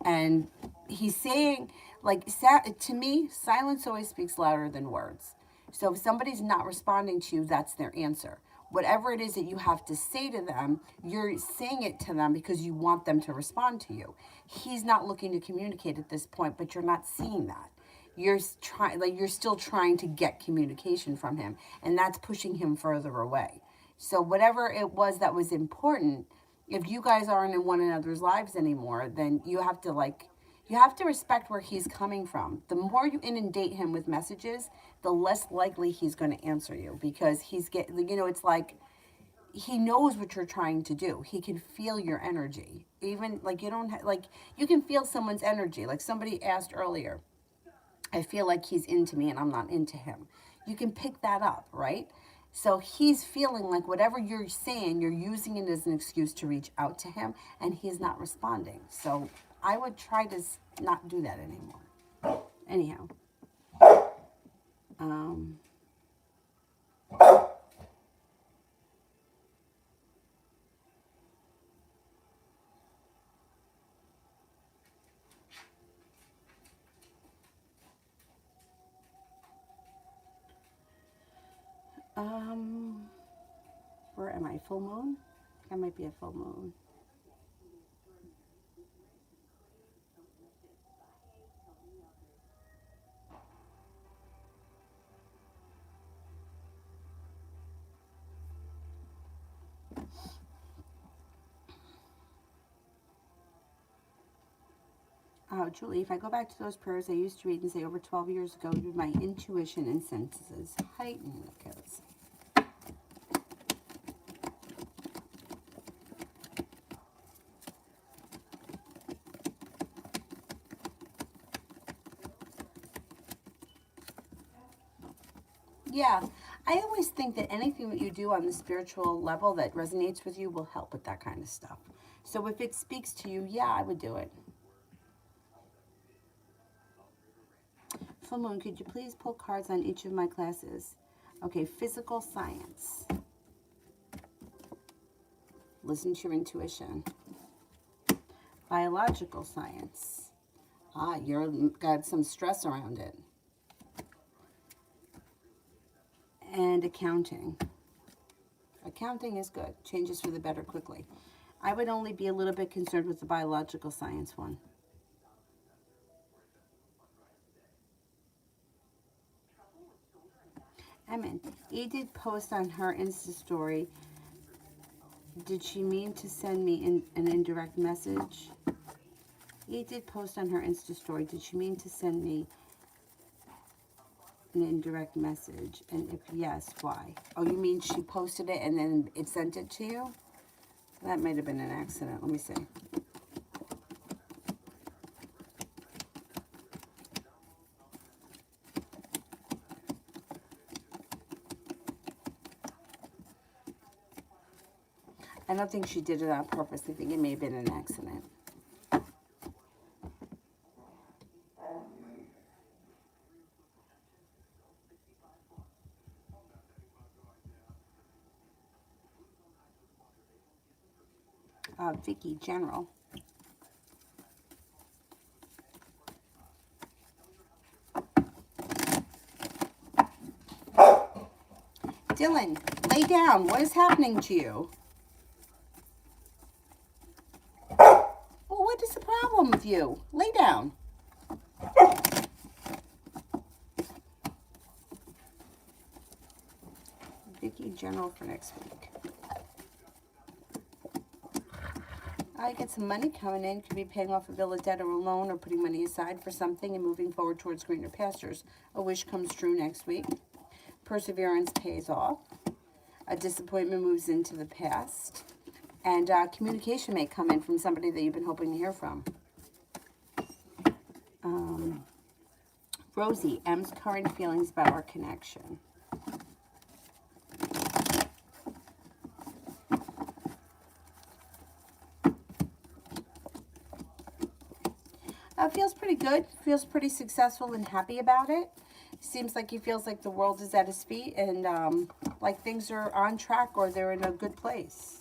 And he's saying, like, to me, silence always speaks louder than words. So if somebody's not responding to you, that's their answer. whatever it is that you have to say to them, you're saying it to them because you want them to respond to you. He's not looking to communicate at this point, but you're not seeing that. You're trying, like, you're still trying to get communication from him, and that's pushing him further away. So whatever it was that was important, if you guys aren't in one another's lives anymore, then you have to, like, you have to respect where he's coming from. The more you inundate him with messages, the less likely he's going to answer you, because he's getting, you know, it's like he knows what you're trying to do. He can feel your energy. Even like you don't like, you can feel someone's energy. Like somebody asked earlier, I feel like he's into me and I'm not into him. You can pick that up, right? So he's feeling like whatever you're saying, you're using it as an excuse to reach out to him, and he's not responding. So I would try to not do that anymore. Anyhow. Where am I? Full moon? I might be a full moon. Oh, Julie, if I go back to those prayers I used to read and say over 12 years ago, did my intuition and senses heighten? Okay, let's see. Yeah, I always think that anything that you do on the spiritual level that resonates with you will help with that kind of stuff. So if it speaks to you, yeah, I would do it. Full Moon, could you please pull cards on each of my classes? Okay, physical science. Listen to your intuition. Biological science. Ah, you've got some stress around it. And accounting. Accounting is good. Changes for the better quickly. I would only be a little bit concerned with the biological science one. Emin, E did post on her Insta story. Did she mean to send me an indirect message? E did post on her Insta story. Did she mean to send me an indirect message? And if yes, why? Oh, you mean she posted it and then it sent it to you? That might have been an accident. Let me see. I don't think she did it on purpose. I think it may have been an accident. Vicky, General. Dylan, lay down. What is happening to you? Well, what is the problem with you? Lay down. Vicky, General for next week. I get some money coming in. Could be paying off a bill of debt or a loan, or putting money aside for something and moving forward towards greener pastures. A wish comes true next week. Perseverance pays off. A disappointment moves into the past. And communication may come in from somebody that you've been hoping to hear from. Rosie, M's current feelings about our connection. Feels pretty good. Feels pretty successful and happy about it. Seems like he feels like the world is at his feet and like things are on track or they're in a good place.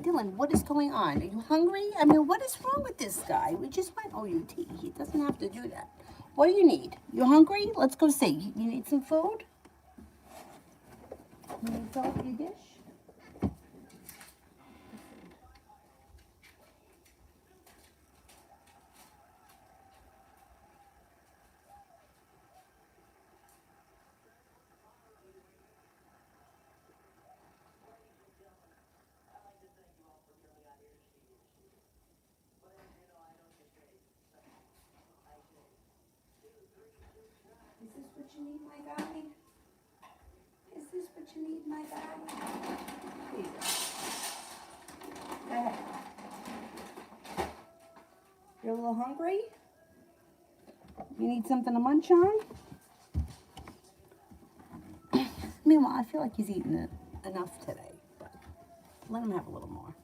Dylan, feeling? What is going on? Are you hungry? I mean, what is wrong with this guy? We just went OUT. He doesn't have to do that. What do you need? You hungry? Let's go see. You need some food? You need to fill up your dish? Is this what you need, my guy? Is this what you need, my guy? Here you go. Go ahead. You're a little hungry? You need something to munch on? Meanwhile, I feel like he's eaten enough today, but let him have a little more.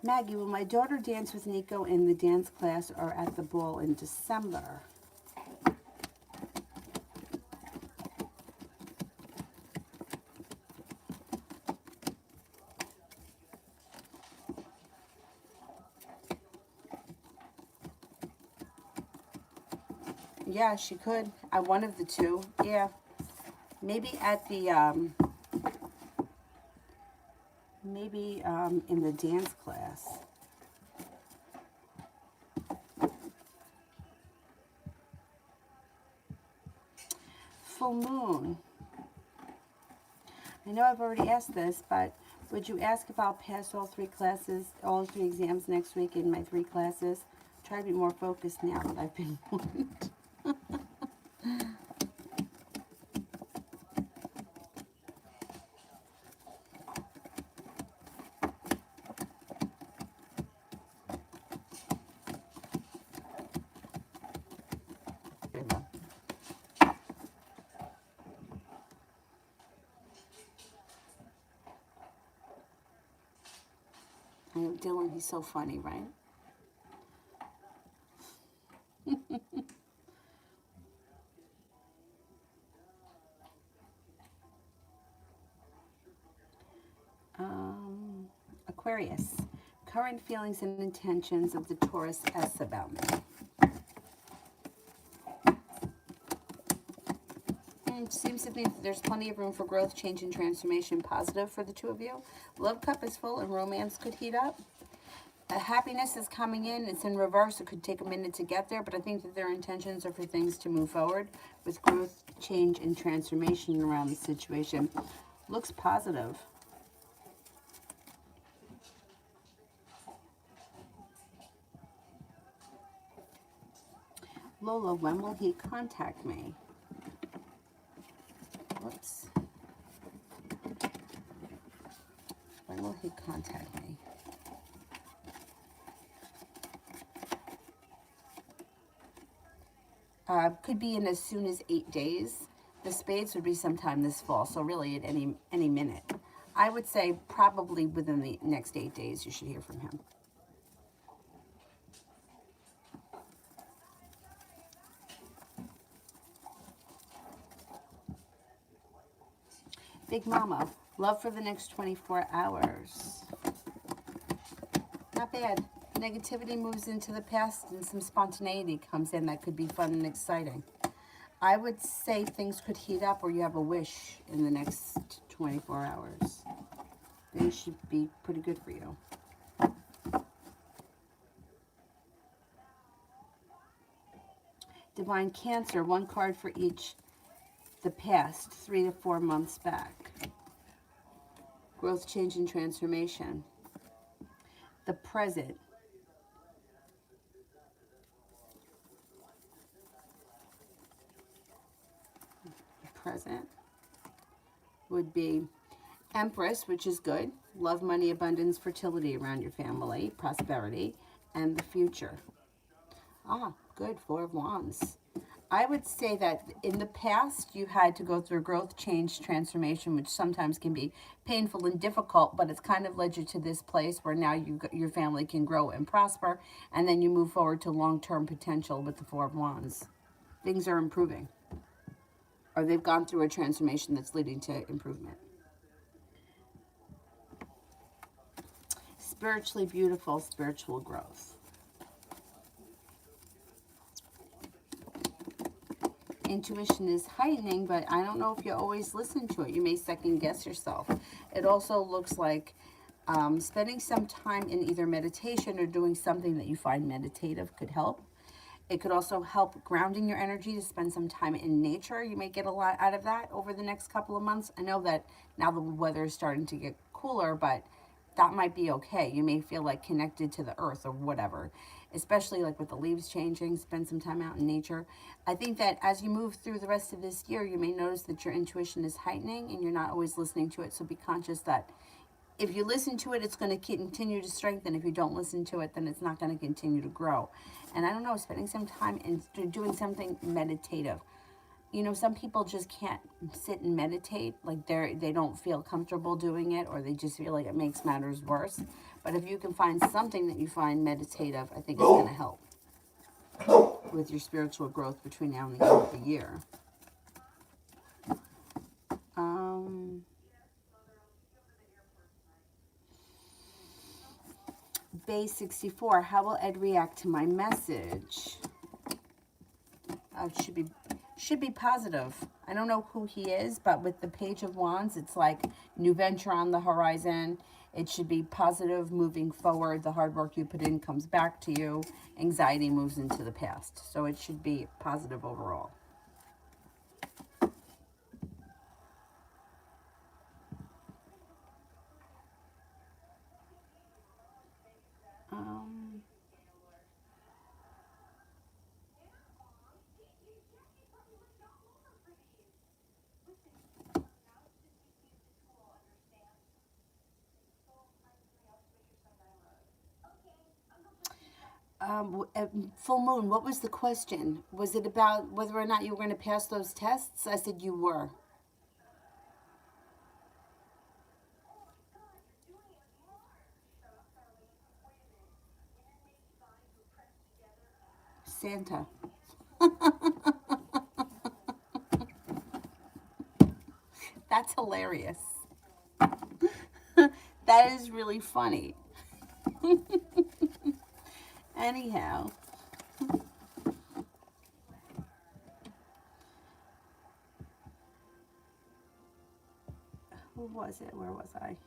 Maggie, will my daughter dance with Nico in the dance class or at the ball in December? Yeah, she could. One of the two. Yeah. Maybe at the, in the dance class. Full moon. I know I've already asked this, but would you ask if I'll pass all 3 classes, all 3 exams next week in my 3 classes? Try to be more focused now that I've been warned. I know Dylan, he's so funny, right? Aquarius, current feelings and intentions of the Taurus S about me. Seems to be there's plenty of room for growth, change, and transformation. Positive for the 2 of you. Love cup is full and romance could heat up. Happiness is coming in. It's in reverse. It could take a minute to get there, but I think that their intentions are for things to move forward with growth, change, and transformation around the situation. Looks positive. Lola, when will he contact me? Whoops. When will he contact me? Could be in as soon as 8 days. The spades would be sometime this fall, so really at any minute. I would say probably within the next 8 days you should hear from him. Big Mama, love for the next 24 hours. Not bad. Negativity moves into the past and some spontaneity comes in that could be fun and exciting. I would say things could heat up or you have a wish in the next 24 hours. Things should be pretty good for you. Divine Cancer, 1 card for each. The past, 3 to 4 months back. Growth, change, and transformation. The present. The present would be Empress, which is good. Love, money, abundance, fertility around your family, prosperity, and the future. Ah, good, 4 of Wands. I would say that in the past, you had to go through growth, change, transformation, which sometimes can be painful and difficult, but it's kind of led you to this place where now your family can grow and prosper, and then you move forward to long-term potential with the 4 of Wands. Things are improving. or they've gone through a transformation that's leading to improvement. Spiritually beautiful, spiritual growth. Intuition is heightening, but I don't know if you always listen to it. You may second guess yourself. It also looks like spending some time in either meditation or doing something that you find meditative could help. It could also help grounding your energy to spend some time in nature. You may get a lot out of that over the next couple of months. I know that now the weather is starting to get cooler, but that might be okay. You may feel like connected to the earth or whatever, especially like with the leaves changing. Spend some time out in nature. I think that as you move through the rest of this year, you may notice that your intuition is heightening and you're not always listening to it. So be conscious that if you listen to it, it's going to continue to strengthen. If you don't listen to it, then it's not going to continue to grow. And I don't know, spending some time in doing something meditative. You know, some people just can't sit and meditate. Like they don't feel comfortable doing it, or they just feel like it makes matters worse. But if you can find something that you find meditative, I think it's going to help with your spiritual growth between now and the end of the year. Base 64, how will Ed react to my message? It should be positive. I don't know who he is, but with the Page of Wands, it's like new venture on the horizon. It should be positive, moving forward. The hard work you put in comes back to you. Anxiety moves into the past. So it should be positive overall. Full moon, what was the question? Was it about whether or not you were going to pass those tests? I said you were. Santa. That's hilarious. That is really funny. Anyhow. Who was it? Where was I?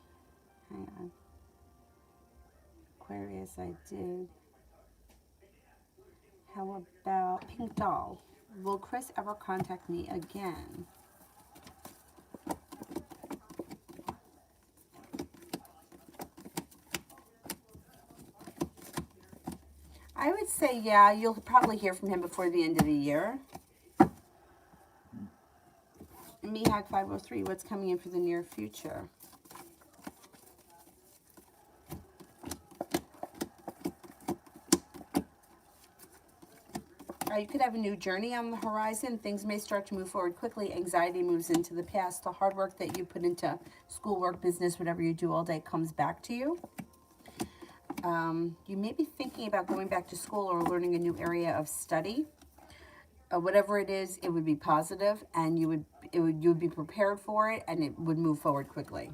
Hang on. Aquarius, I did. How about Pink Doll? Will Chris ever contact me again? I would say, yeah, you'll probably hear from him before the end of the year. Mihak 503, what's coming in for the near future? You could have a new journey on the horizon. Things may start to move forward quickly. Anxiety moves into the past. The hard work that you put into schoolwork, business, whatever you do all day comes back to you. You may be thinking about going back to school or learning a new area of study. Whatever it is, it would be positive, and you would be prepared for it, and it would move forward quickly.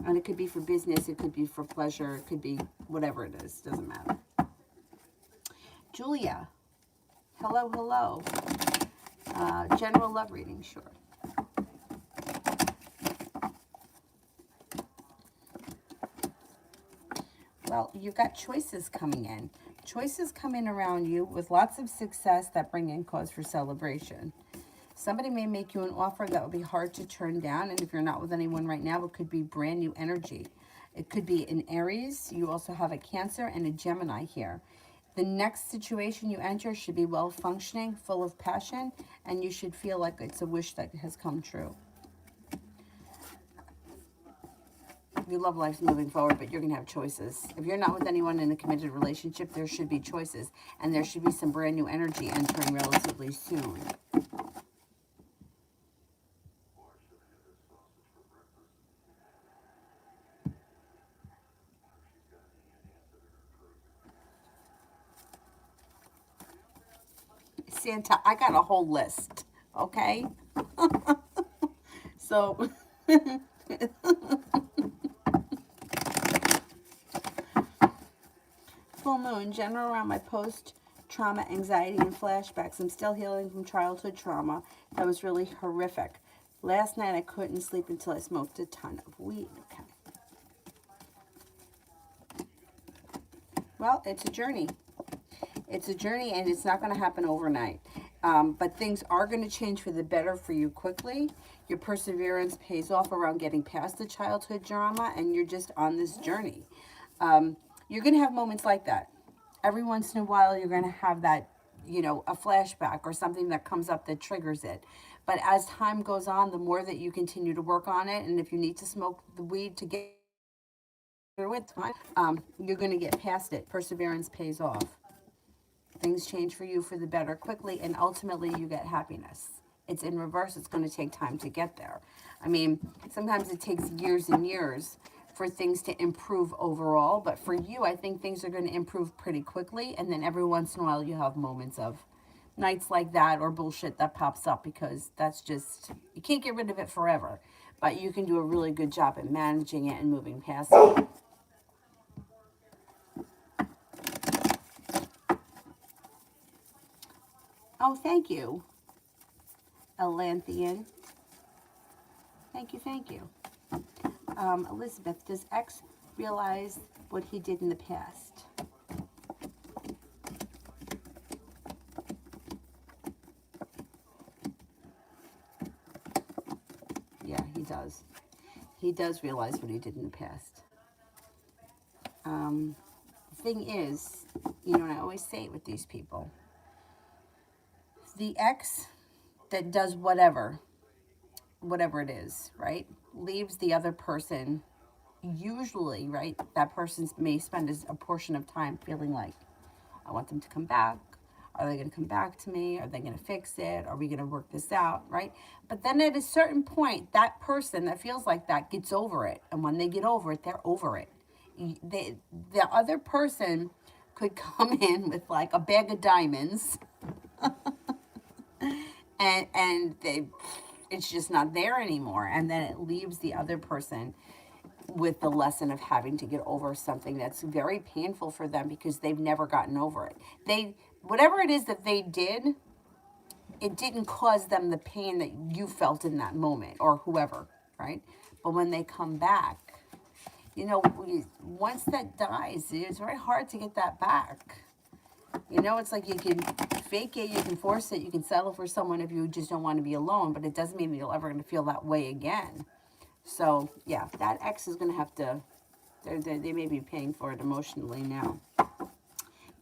And it could be for business, it could be for pleasure, it could be whatever it is, doesn't matter. Julia, hello, hello. General love reading, sure. Well, you've got choices coming in. Choices come in around you with lots of success that bring in cause for celebration. Somebody may make you an offer that will be hard to turn down, and if you're not with anyone right now, it could be brand new energy. It could be an Aries. You also have a Cancer and a Gemini here. The next situation you enter should be well-functioning, full of passion, and you should feel like it's a wish that has come true. Your love life's moving forward, but you're going to have choices. If you're not with anyone in a committed relationship, there should be choices. And there should be some brand new energy entering relatively soon. Santa, I got a whole list, okay? So, full moon, general around my post-trauma anxiety and flashbacks. I'm still healing from childhood trauma. That was really horrific. Last night I couldn't sleep until I smoked a ton of weed. Okay. Well, it's a journey. It's a journey, and it's not going to happen overnight. But things are going to change for the better for you quickly. Your perseverance pays off around getting past the childhood drama, and you're just on this journey. You're going to have moments like that. Every once in a while, you're going to have that, you know, a flashback or something that comes up that triggers it. But as time goes on, the more that you continue to work on it, and if you need to smoke the weed to get through it, you're going to get past it. Perseverance pays off. Things change for you for the better quickly, and ultimately you get happiness. It's in reverse. It's going to take time to get there. I mean, sometimes it takes years and years for things to improve overall, but for you, I think things are going to improve pretty quickly, and then every once in a while you have moments of nights like that or bullshit that pops up, because that's just, you can't get rid of it forever, but you can do a really good job at managing it and moving past it. Oh, thank you, Elanthian. Thank you, thank you. Elizabeth, does X realize what he did in the past? Yeah, he does. He does realize what he did in the past. The thing is, you know, and I always say it with these people, the X that does whatever it is, right, leaves the other person, usually, right, that person may spend a portion of time feeling like, I want them to come back. Are they going to come back to me? Are they going to fix it? Are we going to work this out, right? But then at a certain point, that person that feels like that gets over it. And when they get over it, they're over it. The other person could come in with like a bag of diamonds and it's just not there anymore. And then it leaves the other person with the lesson of having to get over something that's very painful for them because they've never gotten over it. Whatever it is that they did, it didn't cause them the pain that you felt in that moment, or whoever, right? But when they come back, you know, once that dies, it's very hard to get that back. You know, it's like you can fake it, you can force it, you can settle for someone if you just don't want to be alone, but it doesn't mean that you're ever going to feel that way again. So, yeah, that X is going to have to, they may be paying for it emotionally now.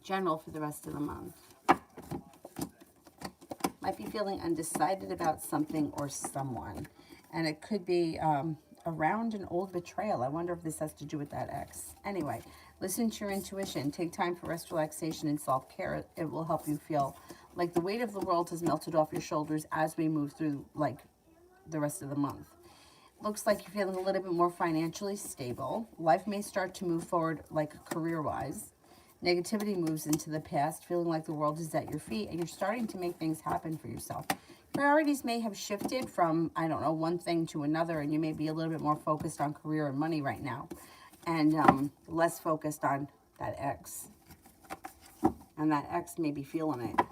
General for the rest of the month. Might be feeling undecided about something or someone. And it could be around an old betrayal. I wonder if this has to do with that X. Anyway, listen to your intuition. Take time for rest, relaxation, and self-care. It will help you feel like the weight of the world has melted off your shoulders as we move through, like, the rest of the month. Looks like you're feeling a little bit more financially stable. Life may start to move forward, like career-wise. Negativity moves into the past, feeling like the world is at your feet, and you're starting to make things happen for yourself. Priorities may have shifted from, I don't know, one thing to another, and you may be a little bit more focused on career and money right now, and less focused on that X. And that X may be feeling it.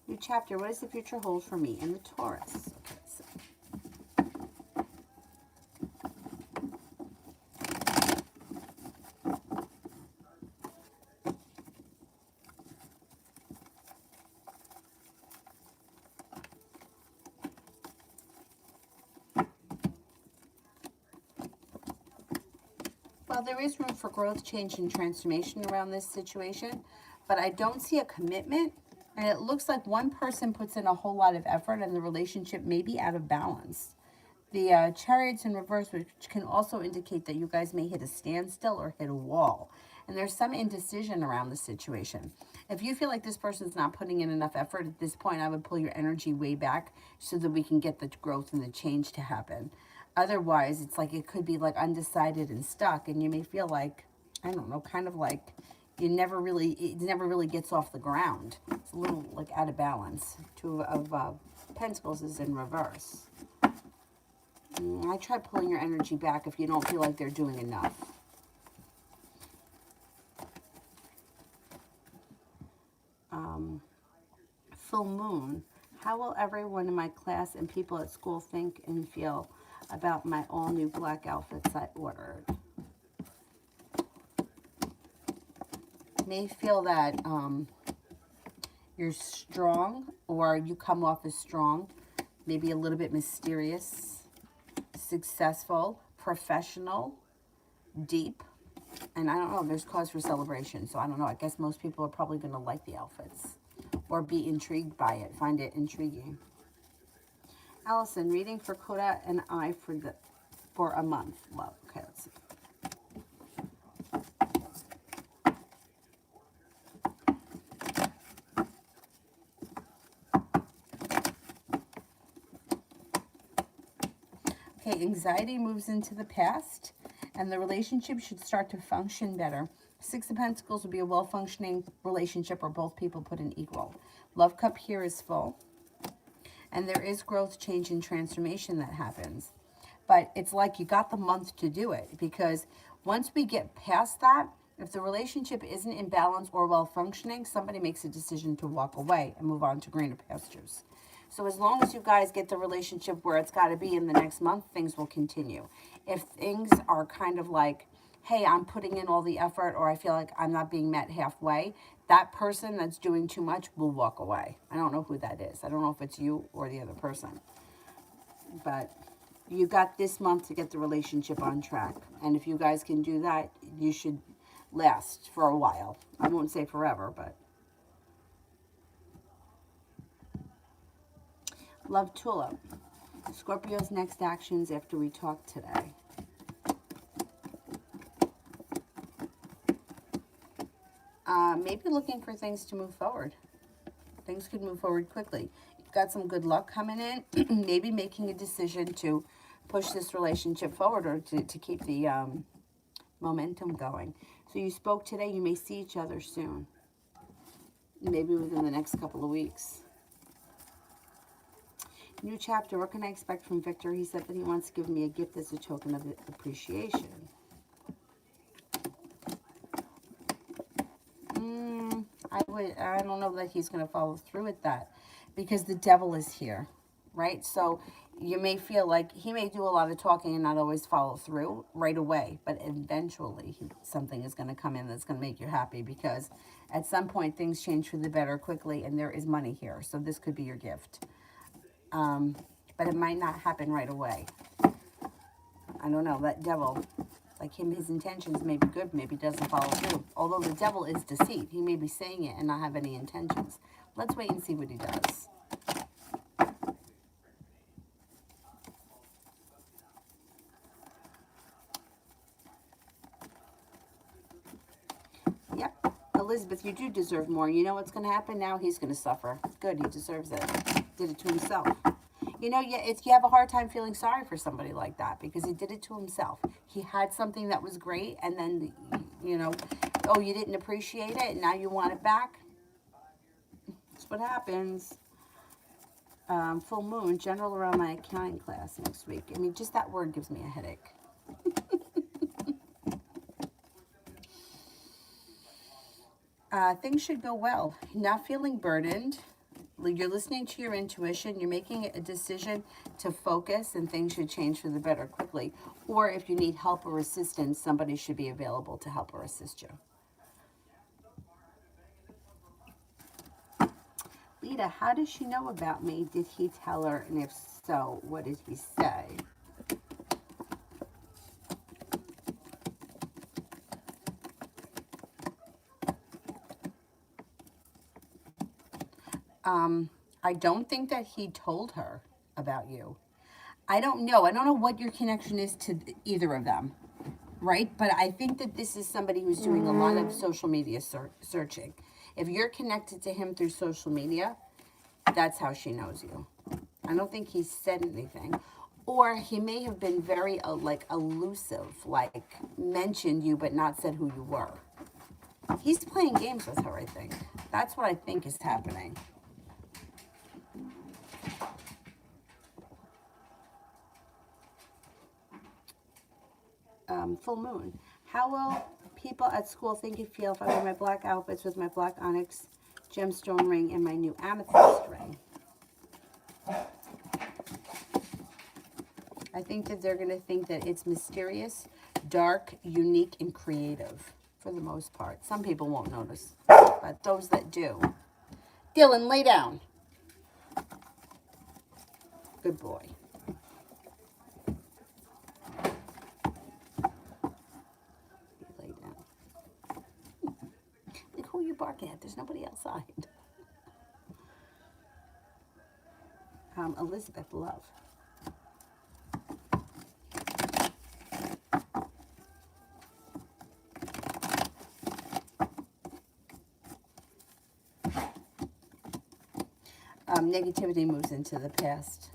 New chapter, what does the future hold for me in the Taurus? Okay, so well, there is room for growth, change, and transformation around this situation, but I don't see a commitment, and it looks like one person puts in a whole lot of effort, and the relationship may be out of balance. The Chariot's in reverse, which can also indicate that you guys may hit a standstill or hit a wall, and there's some indecision around the situation. If you feel like this person's not putting in enough effort at this point, I would pull your energy way back so that we can get the growth and the change to happen. Otherwise, it's like it could be like undecided and stuck, and you may feel like, I don't know, kind of like it never really gets off the ground. It's a little like out of balance. Two of Pentacles is in reverse. I try pulling your energy back if you don't feel like they're doing enough. Full moon. How will everyone in my class and people at school think and feel about my all new black outfits I ordered? May feel that you're strong, or you come off as strong, maybe a little bit mysterious, successful, professional, deep. And I don't know, there's cause for celebration. So I don't know, I guess most people are probably going to like the outfits or be intrigued by it, find it intriguing. Allison, reading for Coda and I for a month. Love. Okay, let's see. Okay, anxiety moves into the past, and the relationship should start to function better. Six of Pentacles would be a well-functioning relationship where both people put in equal. Love cup here is full, and there is growth, change, and transformation that happens. But it's like you got the month to do it, because once we get past that, if the relationship isn't in balance or well-functioning, somebody makes a decision to walk away and move on to greener pastures. So as long as you guys get the relationship where it's got to be in the next month, things will continue. If things are kind of like, hey, I'm putting in all the effort, or I feel like I'm not being met halfway, that person that's doing too much will walk away. I don't know who that is. I don't know if it's you or the other person. But you got this month to get the relationship on track. And if you guys can do that, you should last for a while. I won't say forever, but... Love Tulip. Scorpio's next actions after we talk today. Maybe looking for things to move forward. Things could move forward quickly. You've got some good luck coming in. Maybe making a decision to push this relationship forward, or to keep the momentum going. So you spoke today. You may see each other soon. Maybe within the next couple of weeks. New chapter. What can I expect from Victor? He said that he wants to give me a gift as a token of appreciation. I don't know that he's going to follow through with that, because the devil is here, right? So you may feel like he may do a lot of talking and not always follow through right away, but eventually something is going to come in that's going to make you happy, because at some point things change for the better quickly, and there is money here. So this could be your gift. But it might not happen right away. I don't know, that devil, like him, his intentions may be good, maybe doesn't follow through. Although the devil is deceit. He may be saying it and not have any intentions. Let's wait and see what he does. Yep. Elizabeth, you do deserve more. You know what's going to happen now? He's going to suffer. Good, he deserves it. Did it to himself. You know, you have a hard time feeling sorry for somebody like that, because he did it to himself. He had something that was great, and then, you know, oh, you didn't appreciate it, and now you want it back. That's what happens. Full moon, general around my accounting class next week. I mean, just that word gives me a headache. Things should go well. Not feeling burdened. You're listening to your intuition. You're making a decision to focus, and things should change for the better quickly. Or if you need help or assistance, somebody should be available to help or assist you. Lita, how does she know about me? Did he tell her? And if so, what did he say? I don't think that he told her about you. I don't know. I don't know what your connection is to either of them, right? But I think that this is somebody who's doing a lot of social media searching. If you're connected to him through social media, that's how she knows you. I don't think he said anything. Or he may have been very, like, elusive, like, mentioned you but not said who you were. He's playing games with her, I think. That's what I think is happening. Full moon. How will people at school think and feel if I wear my black outfits with my black onyx gemstone ring and my new amethyst ring? I think that they're going to think that it's mysterious, dark, unique, and creative for the most part. Some people won't notice, but those that do. Dylan, lay down. Good boy. Lay down. Like, who are you barking at? There's nobody outside. Elizabeth, love. Negativity moves into the past.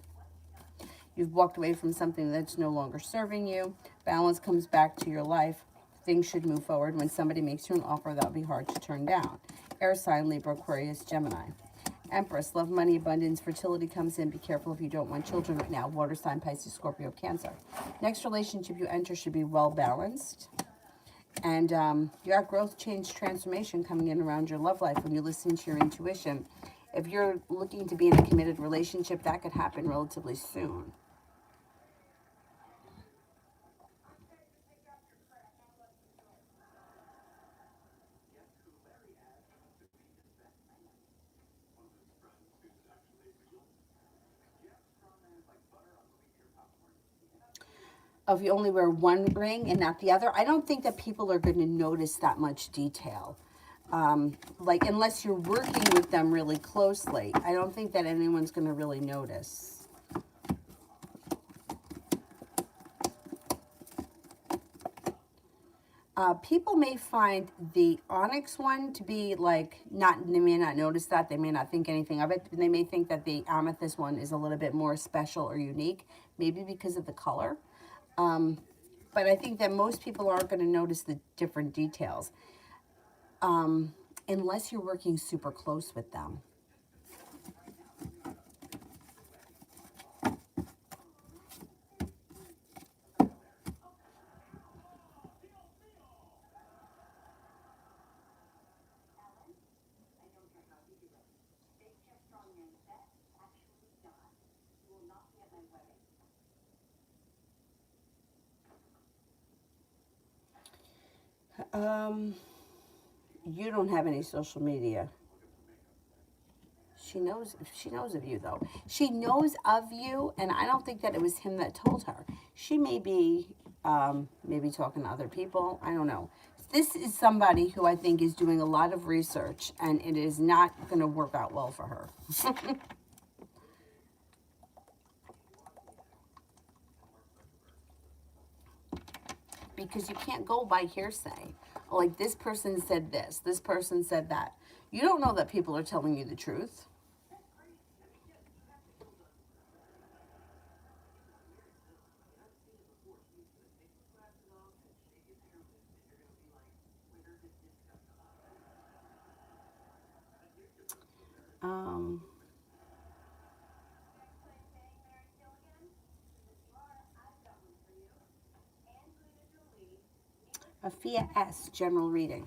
You've walked away from something that's no longer serving you. Balance comes back to your life. Things should move forward. When somebody makes you an offer, that'll be hard to turn down. Air sign, Libra, Aquarius, Gemini. Empress, love, money, abundance, fertility comes in. Be careful if you don't want children right now. Water sign, Pisces, Scorpio, Cancer. Next relationship you enter should be well balanced. And you got growth, change, transformation coming in around your love life when you listen to your intuition. If you're looking to be in a committed relationship, that could happen relatively soon. If you only wear one ring and not the other, I don't think that people are going to notice that much detail. Like, unless you're working with them really closely, I don't think that anyone's going to really notice. People may find the onyx one to be like, they may not notice that, they may not think anything of it. They may think that the amethyst one is a little bit more special or unique, maybe because of the color. But I think that most people aren't going to notice the different details. Unless you're working super close with them. You don't have any social media. She knows of you, though. She knows of you, and I don't think that it was him that told her. She may be maybe talking to other people. I don't know. This is somebody who I think is doing a lot of research, and it is not going to work out well for her. Because you can't go by hearsay. Like, this person said this person said that. You don't know that people are telling you the truth. Afia S, general reading.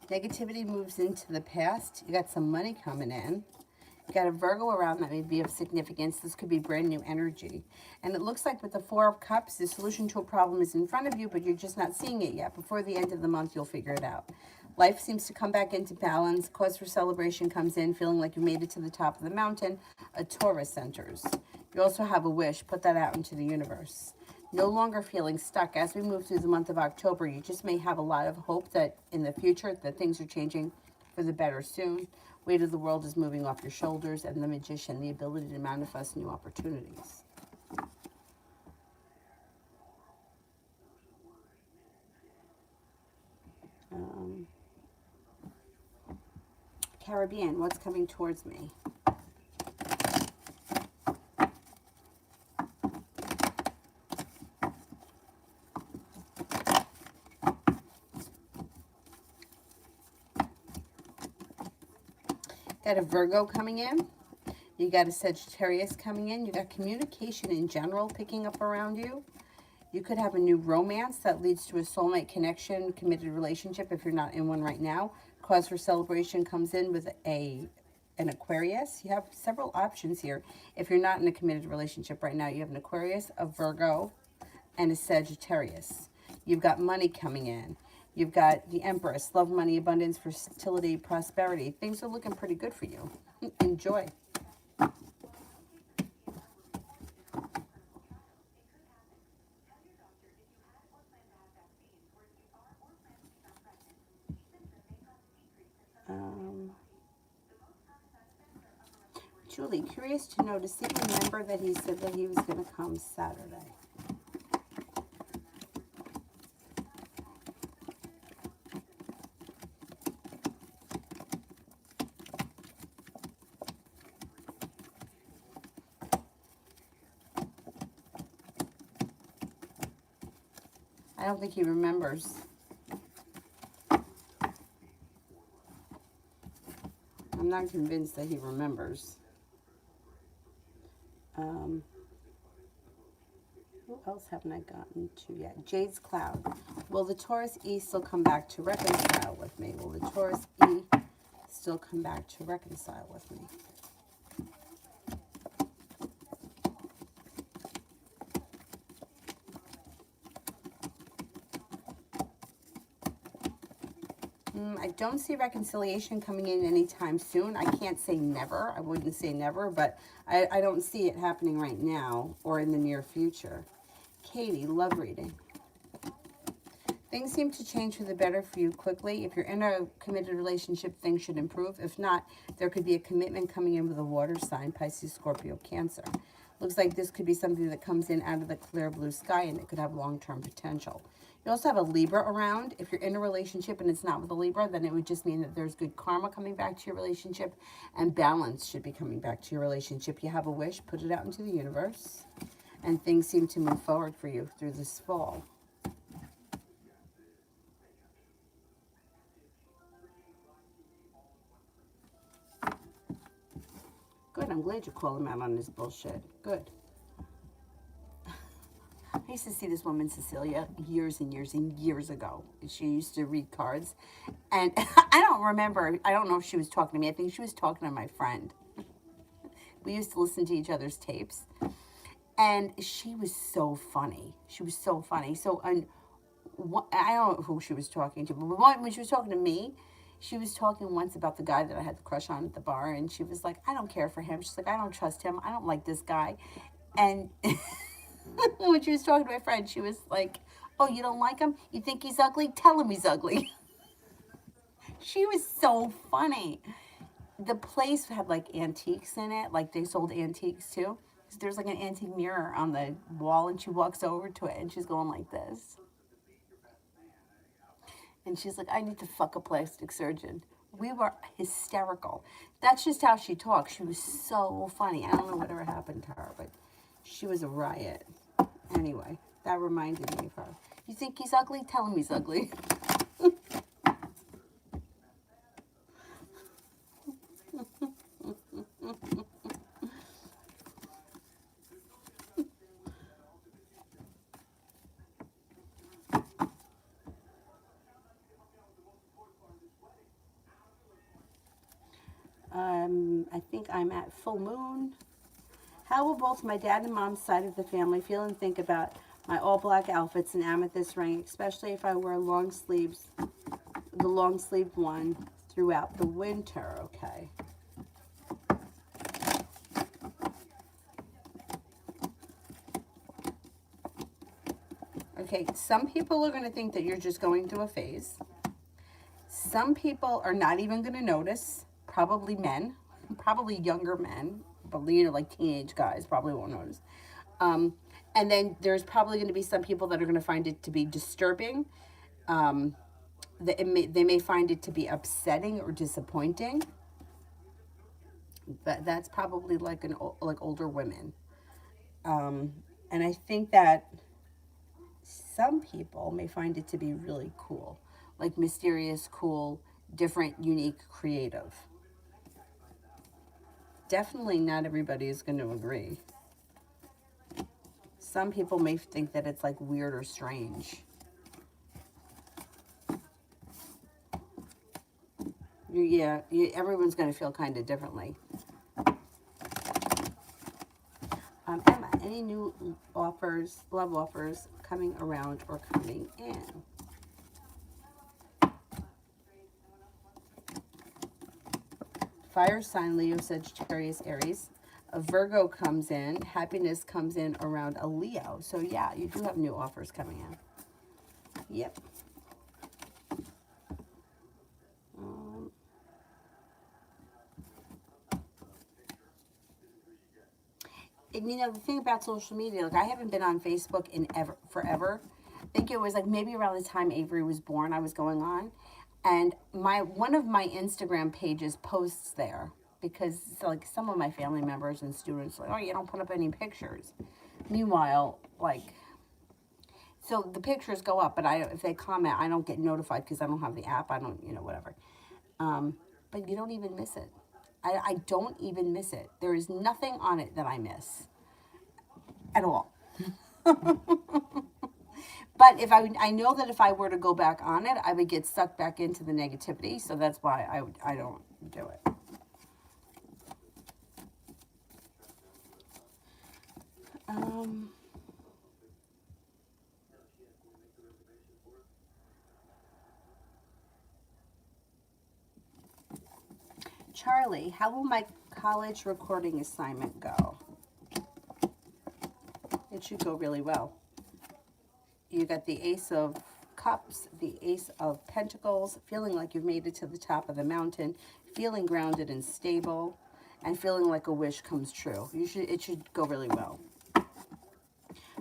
Negativity moves into the past. You got some money coming in. You got a Virgo around that may be of significance. This could be brand new energy. And it looks like with the Four of Cups, the solution to a problem is in front of you, but you're just not seeing it yet. Before the end of the month, you'll figure it out. Life seems to come back into balance. Cause for celebration comes in, feeling like you made it to the top of the mountain. A Taurus enters. You also have a wish. Put that out into the universe. No longer feeling stuck. As we move through the month of October, you just may have a lot of hope that in the future that things are changing for the better soon. Weight of the world is moving off your shoulders, and the Magician, the ability to manifest new opportunities. Caribbean, what's coming towards me? Got a Virgo coming in. You got a Sagittarius coming in. You got communication in general picking up around you. You could have a new romance that leads to a soulmate connection, committed relationship if you're not in one right now. Cause for celebration comes in with an Aquarius. You have several options here. If you're not in a committed relationship right now, you have an Aquarius, a Virgo, and a Sagittarius. You've got money coming in. You've got the Empress, love, money, abundance, fertility, prosperity. Things are looking pretty good for you. Enjoy. Julie, curious to know, does he remember that he said that he was going to come Saturday? I don't think he remembers. I'm not convinced that he remembers. Who else haven't I gotten to yet? Jade's Cloud. Will the Taurus E still come back to reconcile with me? Will the Taurus E still come back to reconcile with me? I don't see reconciliation coming in anytime soon. I can't say never. I wouldn't say never, but I don't see it happening right now or in the near future. Katie, love reading. Things seem to change for the better for you quickly. If you're in a committed relationship, things should improve. If not, there could be a commitment coming in with a water sign, Pisces, Scorpio, Cancer. Looks like this could be something that comes in out of the clear blue sky, and it could have long-term potential. You also have a Libra around. If you're in a relationship and it's not with a Libra, then it would just mean that there's good karma coming back to your relationship, and balance should be coming back to your relationship. You have a wish, put it out into the universe, and things seem to move forward for you through this fall. Good, I'm glad you called him out on this bullshit. Good. I used to see this woman, Cecilia, years and years and years ago. She used to read cards. And I don't remember, I don't know if she was talking to me. I think she was talking to my friend. We used to listen to each other's tapes. And she was so funny. She was so funny. So, I don't know who she was talking to, but when she was talking to me, she was talking once about the guy that I had the crush on at the bar, and she was like, I don't care for him. She's like, I don't trust him. I don't like this guy. And when she was talking to my friend, she was like, oh, you don't like him? You think he's ugly? Tell him he's ugly. She was so funny. The place had like antiques in it, like they sold antiques too. There's like an antique mirror on the wall, and she walks over to it and she's going like this. And she's like, I need to fuck a plastic surgeon. We were hysterical. That's just how she talks. She was so funny. I don't know whatever happened to her, but she was a riot. Anyway, that reminded me of her. You think he's ugly? Tell him he's ugly. I think I'm at full moon. How will both my dad and mom's side of the family feel and think about my all black outfits and amethyst ring, especially if I wear long sleeves, the long sleeved one throughout the winter? Okay. Okay, some people are going to think that you're just going through a phase. Some people are not even going to notice, probably men, probably younger men, but like teenage guys probably won't notice. And then there's probably going to be some people that are going to find it to be disturbing. They may find it to be upsetting or disappointing. That's probably like like older women. And I think that some people may find it to be really cool, like mysterious, cool, different, unique, creative. Definitely not everybody is going to agree. Some people may think that it's like weird or strange. Yeah, everyone's going to feel kind of differently. Emma, any new offers, love offers coming around or coming in? Fire sign, Leo, Sagittarius, Aries. A Virgo comes in. Happiness comes in around a Leo. So yeah, you do have new offers coming in. Yep. And you know, the thing about social media, like I haven't been on Facebook in forever. I think it was like maybe around the time Avery was born, I was going on. And one of my Instagram pages posts there because like some of my family members and students like, oh, you don't put up any pictures. Meanwhile, like, so the pictures go up, but if they comment, I don't get notified because I don't have the app. I don't, whatever. But you don't even miss it. I don't even miss it. There is nothing on it that I miss at all. But if I know that if I were to go back on it, I would get sucked back into the negativity. So that's why I don't do it. Charlie, how will my college recording assignment go? It should go really well. You got the Ace of Cups, the Ace of Pentacles, feeling like you've made it to the top of the mountain, feeling grounded and stable, and feeling like a wish comes true. It should go really well.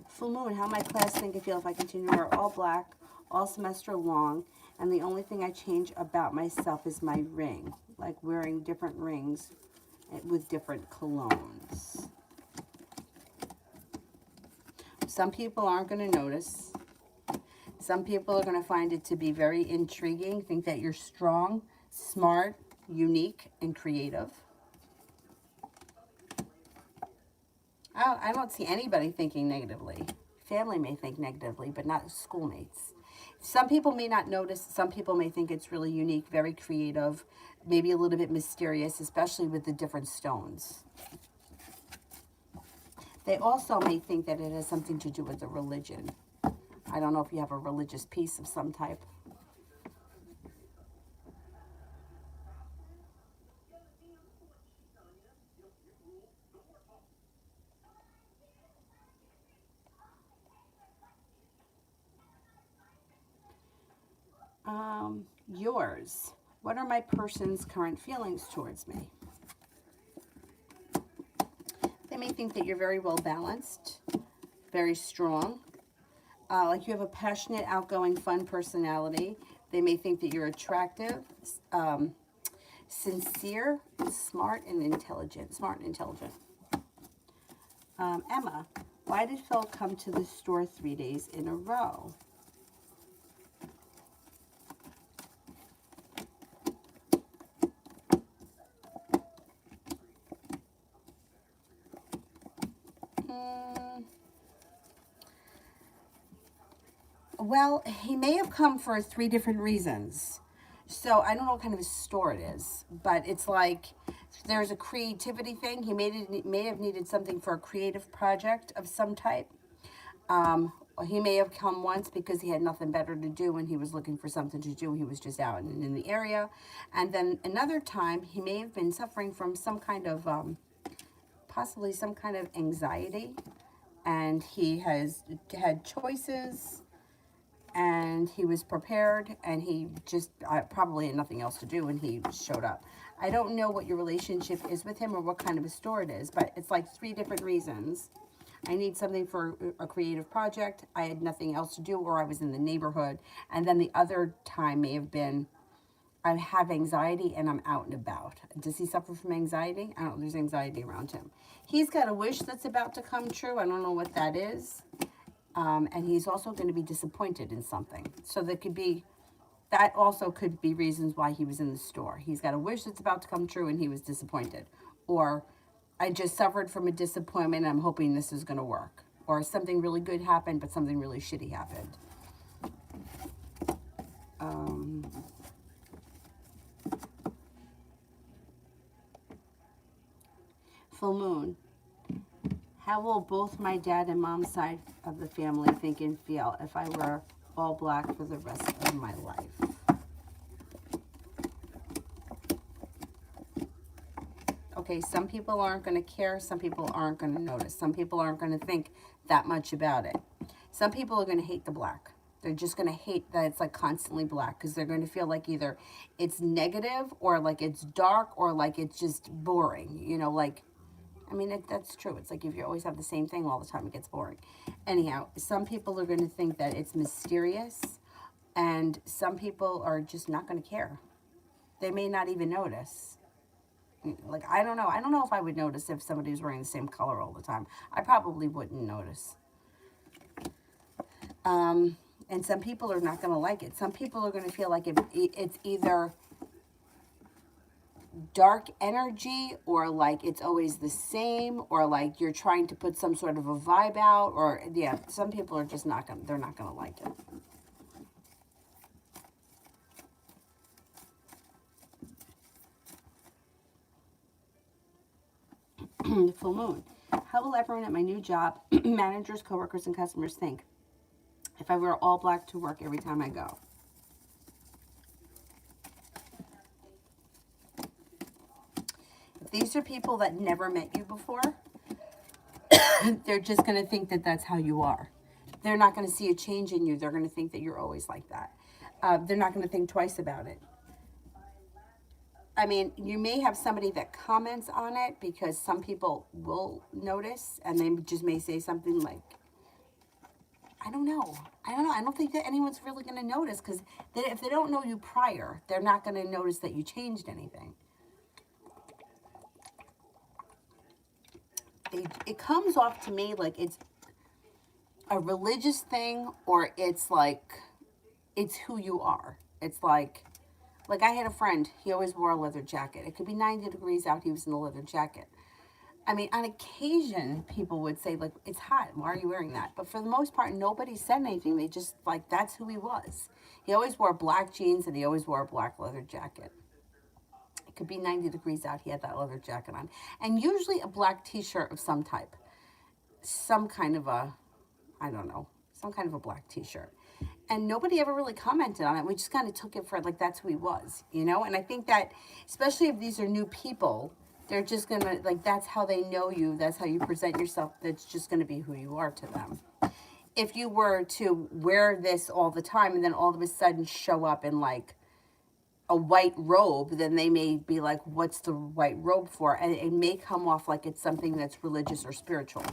Full moon, how my class think and feel if I continue to wear all black all semester long, and the only thing I change about myself is my ring, like wearing different rings with different colognes. Some people aren't going to notice. Some people are going to find it to be very intriguing, think that you're strong, smart, unique, and creative. I don't see anybody thinking negatively. Family may think negatively, but not schoolmates. Some people may not notice. Some people may think it's really unique, very creative, maybe a little bit mysterious, especially with the different stones. They also may think that it has something to do with the religion. I don't know if you have a religious piece of some type. Yours. What are my person's current feelings towards me? They may think that you're very well balanced, very strong, like you have a passionate, outgoing, fun personality. They may think that you're attractive, sincere, smart and intelligent. Emma, why did Phil come to the store 3 days in a row? Well, he may have come for 3 different reasons. So I don't know what kind of a store it is, but it's like there's a creativity thing. He may have needed something for a creative project of some type. He may have come once because he had nothing better to do and he was looking for something to do. He was just out in the area. And then another time, he may have been suffering from some kind of, possibly some kind of anxiety. And he has had choices and he was prepared and he just probably had nothing else to do and he showed up. I don't know what your relationship is with him or what kind of a store it is, but it's like 3 different reasons. I need something for a creative project. I had nothing else to do or I was in the neighborhood. And then the other time may have been I have anxiety and I'm out and about. Does he suffer from anxiety? I don't know. There's anxiety around him. He's got a wish that's about to come true. I don't know what that is. And he's also going to be disappointed in something. So that also could be reasons why he was in the store. He's got a wish that's about to come true and he was disappointed. Or I just suffered from a disappointment and I'm hoping this is going to work. Or something really good happened, but something really shitty happened. Full moon. How will both my dad and mom's side of the family think and feel if I wear all black for the rest of my life? Okay, some people aren't going to care. Some people aren't going to notice. Some people aren't going to think that much about it. Some people are going to hate the black. They're just going to hate that it's like constantly black because they're going to feel like either it's negative or like it's dark or like it's just boring. You know, like, I mean, that's true. It's like if you always have the same thing all the time, it gets boring. Anyhow, some people are going to think that it's mysterious and some people are just not going to care. They may not even notice. Like, I don't know. I don't know if I would notice if somebody was wearing the same color all the time. I probably wouldn't notice. And some people are not going to like it. Some people are going to feel like it's either dark energy or like it's always the same or like you're trying to put some sort of a vibe out or, yeah, some people are just not going to, they're not going to like it. Full moon. How will everyone at my new job, managers, coworkers, and customers think if I wear all black to work every time I go? If these are people that never met you before, they're just going to think that that's how you are. They're not going to see a change in you. They're going to think that you're always like that. They're not going to think twice about it. I mean, you may have somebody that comments on it because some people will notice and they just may say something like, I don't know. I don't think that anyone's really going to notice because if they don't know you prior, they're not going to notice that you changed anything. It comes off to me like it's a religious thing or it's like, it's who you are. It's like I had a friend, he always wore a leather jacket. It could be 90 degrees out, he was in a leather jacket. I mean, on occasion, people would say, like, it's hot, why are you wearing that? But for the most part, nobody said anything. They just, like, that's who he was. He always wore black jeans and he always wore a black leather jacket. It could be 90 degrees out, he had that leather jacket on. And usually a black t-shirt of some type. Some kind of a, I don't know, some kind of a black t-shirt. And nobody ever really commented on it. We just kind of took it for, like, that's who he was, you know? And I think that, especially if these are new people, they're just going to, like, that's how they know you. That's how you present yourself. That's just going to be who you are to them. If you were to wear this all the time and then all of a sudden show up in, like, a white robe, then they may be like, what's the white robe for? And it may come off like it's something that's religious or spiritual.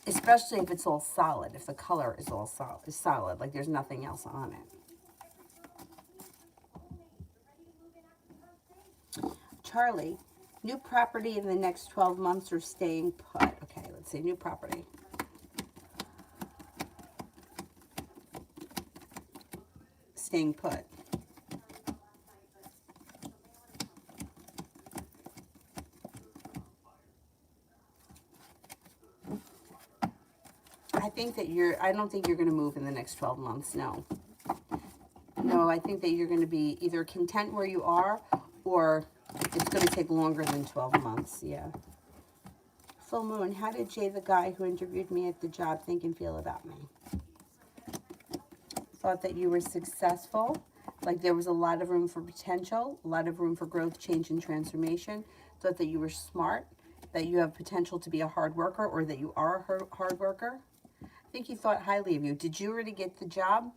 Especially if it's all solid, if the color is all solid, like there's nothing else on it. Charlie, new property in the next 12 months or staying put? Okay, let's see, new property. Staying put. I don't think you're going to move in the next 12 months, no. No, I think that you're going to be either content where you are or it's going to take longer than 12 months, yeah. Full moon, how did Jay, the guy who interviewed me at the job, think and feel about me? Thought that you were successful, like there was a lot of room for potential, a lot of room for growth, change, and transformation. Thought that you were smart, that you have potential to be a hard worker or that you are a hard worker. I think he thought highly of you. Did you already get the job?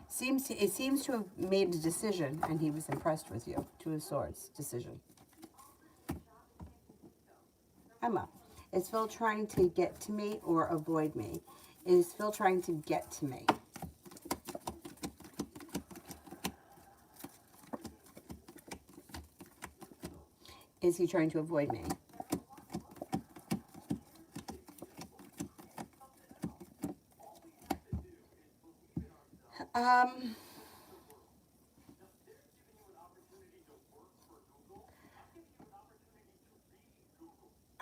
It seems to have made a decision, and he was impressed with you. Two of Swords, decision. Emma, is Phil trying to get to me or avoid me? Is Phil trying to get to me? is he trying to avoid me?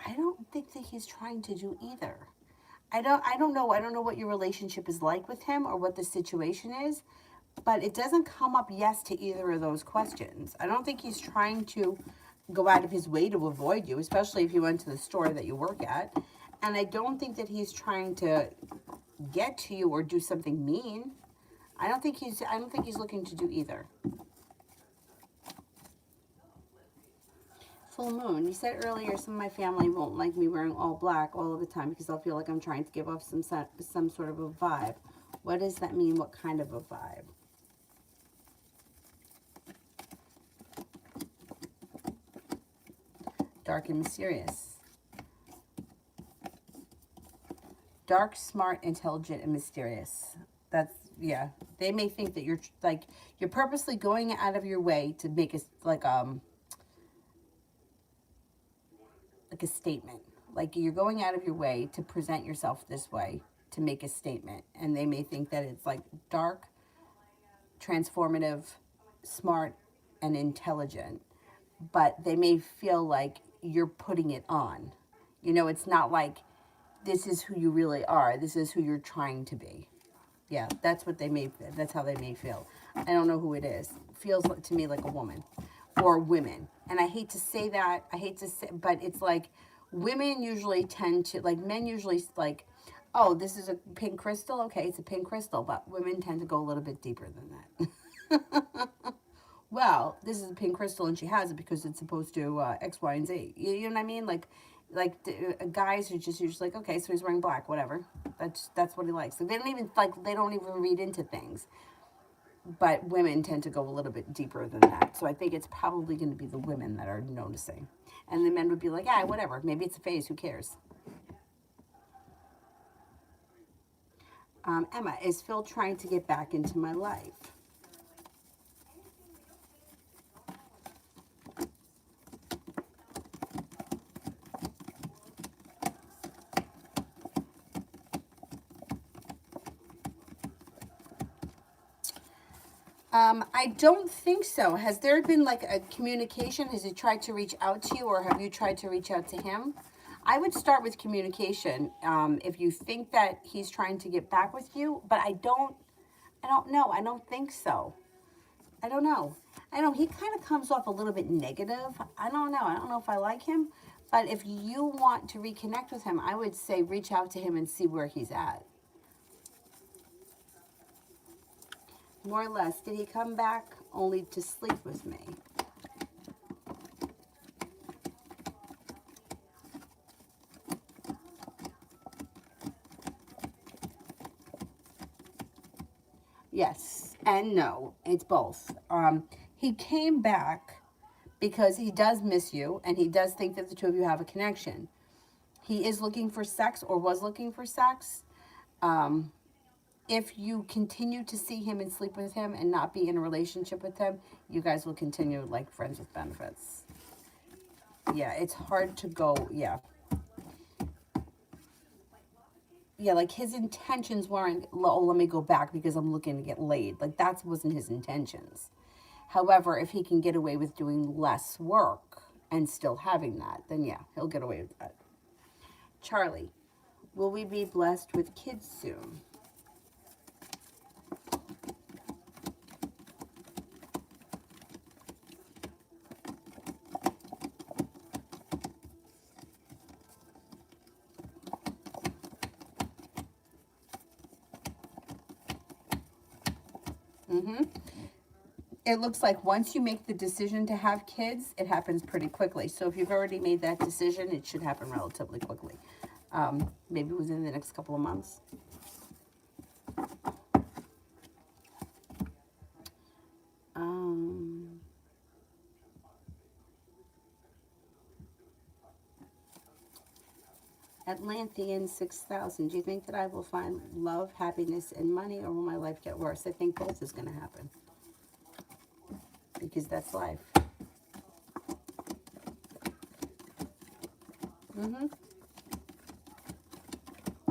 I don't think that he's trying to do either. I don't know. I don't know what your relationship is like with him or what the situation is, but it doesn't come up yes to either of those questions. I don't think he's trying to go out of his way to avoid you, especially if you went to the store that you work at. And I don't think that he's trying to get to you or do something mean. I don't think he's looking to do either. Full moon. You said earlier some of my family won't like me wearing all black all of the time because they'll feel like I'm trying to give off some sort of a vibe. What does that mean? What kind of a vibe? Dark and mysterious. Dark, smart, intelligent, and mysterious. That's, yeah. They may think that you're like, you're purposely going out of your way to make a, like a statement. Like you're going out of your way to present yourself this way to make a statement. And they may think that it's like dark, transformative, smart, and intelligent. But they may feel like you're putting it on. You know, it's not like this is who you really are. This is who you're trying to be. Yeah, that's how they may feel. I don't know who it is. Feels to me like a woman or women. And I hate to say that. But it's like women usually tend to, like men usually like, oh, this is a pink crystal. Okay, it's a pink crystal. But women tend to go a little bit deeper than that. Well, this is a pink crystal and she has it because it's supposed to X, Y, and Z. You know what I mean? Like guys are just usually like, okay, so he's wearing black, whatever. That's what he likes. Like, they don't even read into things. But women tend to go a little bit deeper than that. So I think it's probably going to be the women that are noticing. And the men would be like, yeah, whatever. Maybe it's a phase. Who cares? Emma, is Phil trying to get back into my life? I don't think so. Has there been like a communication? Has he tried to reach out to you or have you tried to reach out to him? I would start with communication if you think that he's trying to get back with you, but I don't know. I don't think so. I don't know. I know he kind of comes off a little bit negative. I don't know. I don't know if I like him, but if you want to reconnect with him, I would say reach out to him and see where he's at. More or less, did he come back only to sleep with me? Yes and no. It's both. He came back because he does miss you and he does think that the two of you have a connection. He is looking for sex or was looking for sex. If you continue to see him and sleep with him and not be in a relationship with him, you guys will continue like friends with benefits. Yeah, it's hard to go, yeah. Yeah, like his intentions weren't, oh, let me go back because I'm looking to get laid. Like that wasn't his intentions. However, if he can get away with doing less work and still having that, then yeah, he'll get away with that. Charlie, will we be blessed with kids soon? It looks like once you make the decision to have kids, it happens pretty quickly. So if you've already made that decision, it should happen relatively quickly. Maybe within the next couple of months. Atlantean 6000. Do you think that I will find love, happiness, and money, or will my life get worse? I think both is going to happen. Because that's life.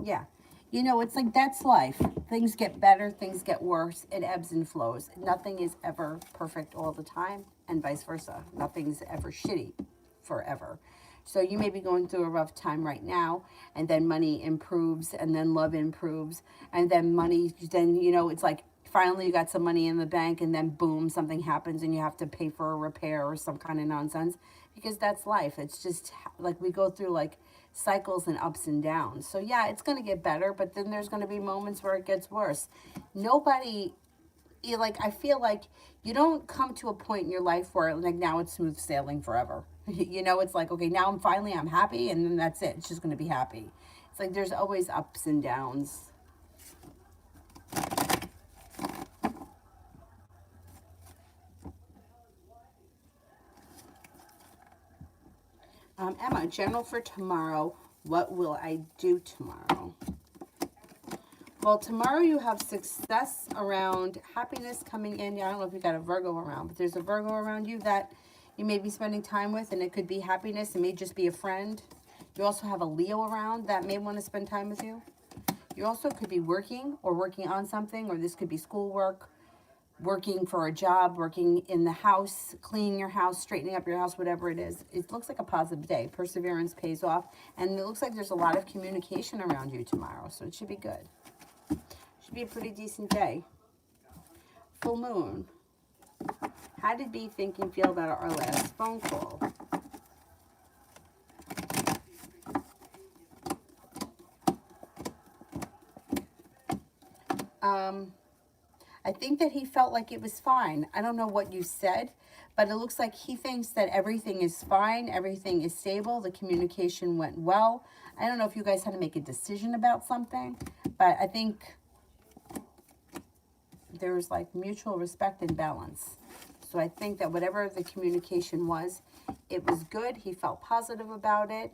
Yeah. You know, it's like that's life. Things get better, things get worse. It ebbs and flows. Nothing is ever perfect all the time, and vice versa. Nothing's ever shitty forever. So you may be going through a rough time right now, and then money improves, and then love improves, and then money, then, you know, it's like finally you got some money in the bank, and then boom, something happens, and you have to pay for a repair or some kind of nonsense, because that's life. It's just like we go through like cycles and ups and downs. So yeah, it's going to get better, but then there's going to be moments where it gets worse. Nobody, like, I feel like you don't come to a point in your life where like now it's smooth sailing forever. You know, it's like, okay, now I'm happy, and then that's it. It's just going to be happy. It's like there's always ups and downs. Emma, general for tomorrow. What will I do tomorrow? Well, tomorrow you have success around happiness coming in. Yeah, I don't know if you got a Virgo around, but there's a Virgo around you that you may be spending time with, and it could be happiness. It may just be a friend. You also have a Leo around that may want to spend time with you. You also could be working or working on something, or this could be schoolwork, working for a job, working in the house, cleaning your house, straightening up your house, whatever it is. It looks like a positive day. Perseverance pays off. And it looks like there's a lot of communication around you tomorrow, so it should be good. Should be a pretty decent day. Full moon. How did B think and feel about our last phone call? I think that he felt like it was fine. I don't know what you said, but it looks like he thinks that everything is fine, everything is stable, the communication went well. I don't know if you guys had to make a decision about something, but I think there's like mutual respect and balance. So I think that whatever the communication was, it was good. He felt positive about it,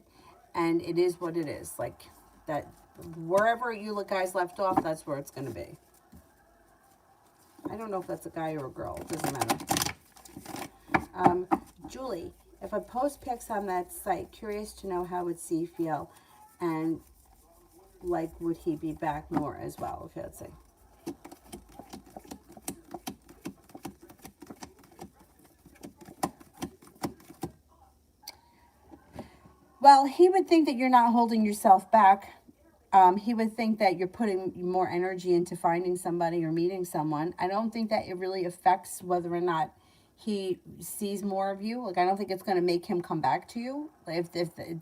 and it is what it is. Like that, wherever you guys left off, that's where it's going to be. I don't know if that's a guy or a girl. It doesn't matter. Julie, if I post pics on that site, curious to know how would C feel, and like would he be back more as well? Okay, let's see. Well, he would think that you're not holding yourself back. He would think that you're putting more energy into finding somebody or meeting someone. I don't think that it really affects whether or not he sees more of you. Like, I don't think it's going to make him come back to you, if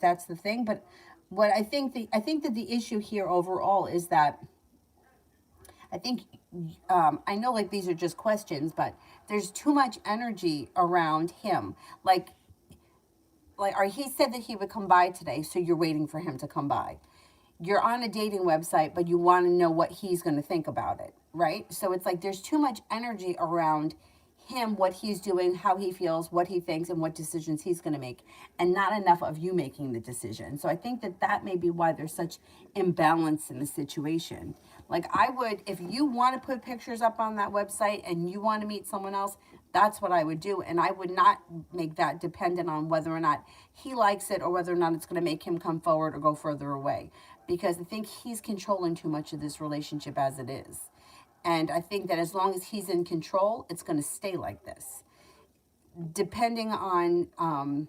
that's the thing. But what I think that the issue here overall is that I think, I know like these are just questions, but there's too much energy around him. Or he said that he would come by today, so you're waiting for him to come by. You're on a dating website, but you want to know what he's going to think about it, right? So it's like there's too much energy around him, what he's doing, how he feels, what he thinks, and what decisions he's going to make, and not enough of you making the decision. So I think that may be why there's such imbalance in the situation. Like, I would, if you want to put pictures up on that website and you want to meet someone else, that's what I would do. And I would not make that dependent on whether or not he likes it or whether or not it's going to make him come forward or go further away. Because I think he's controlling too much of this relationship as it is. And I think that as long as he's in control, it's going to stay like this. Depending on, I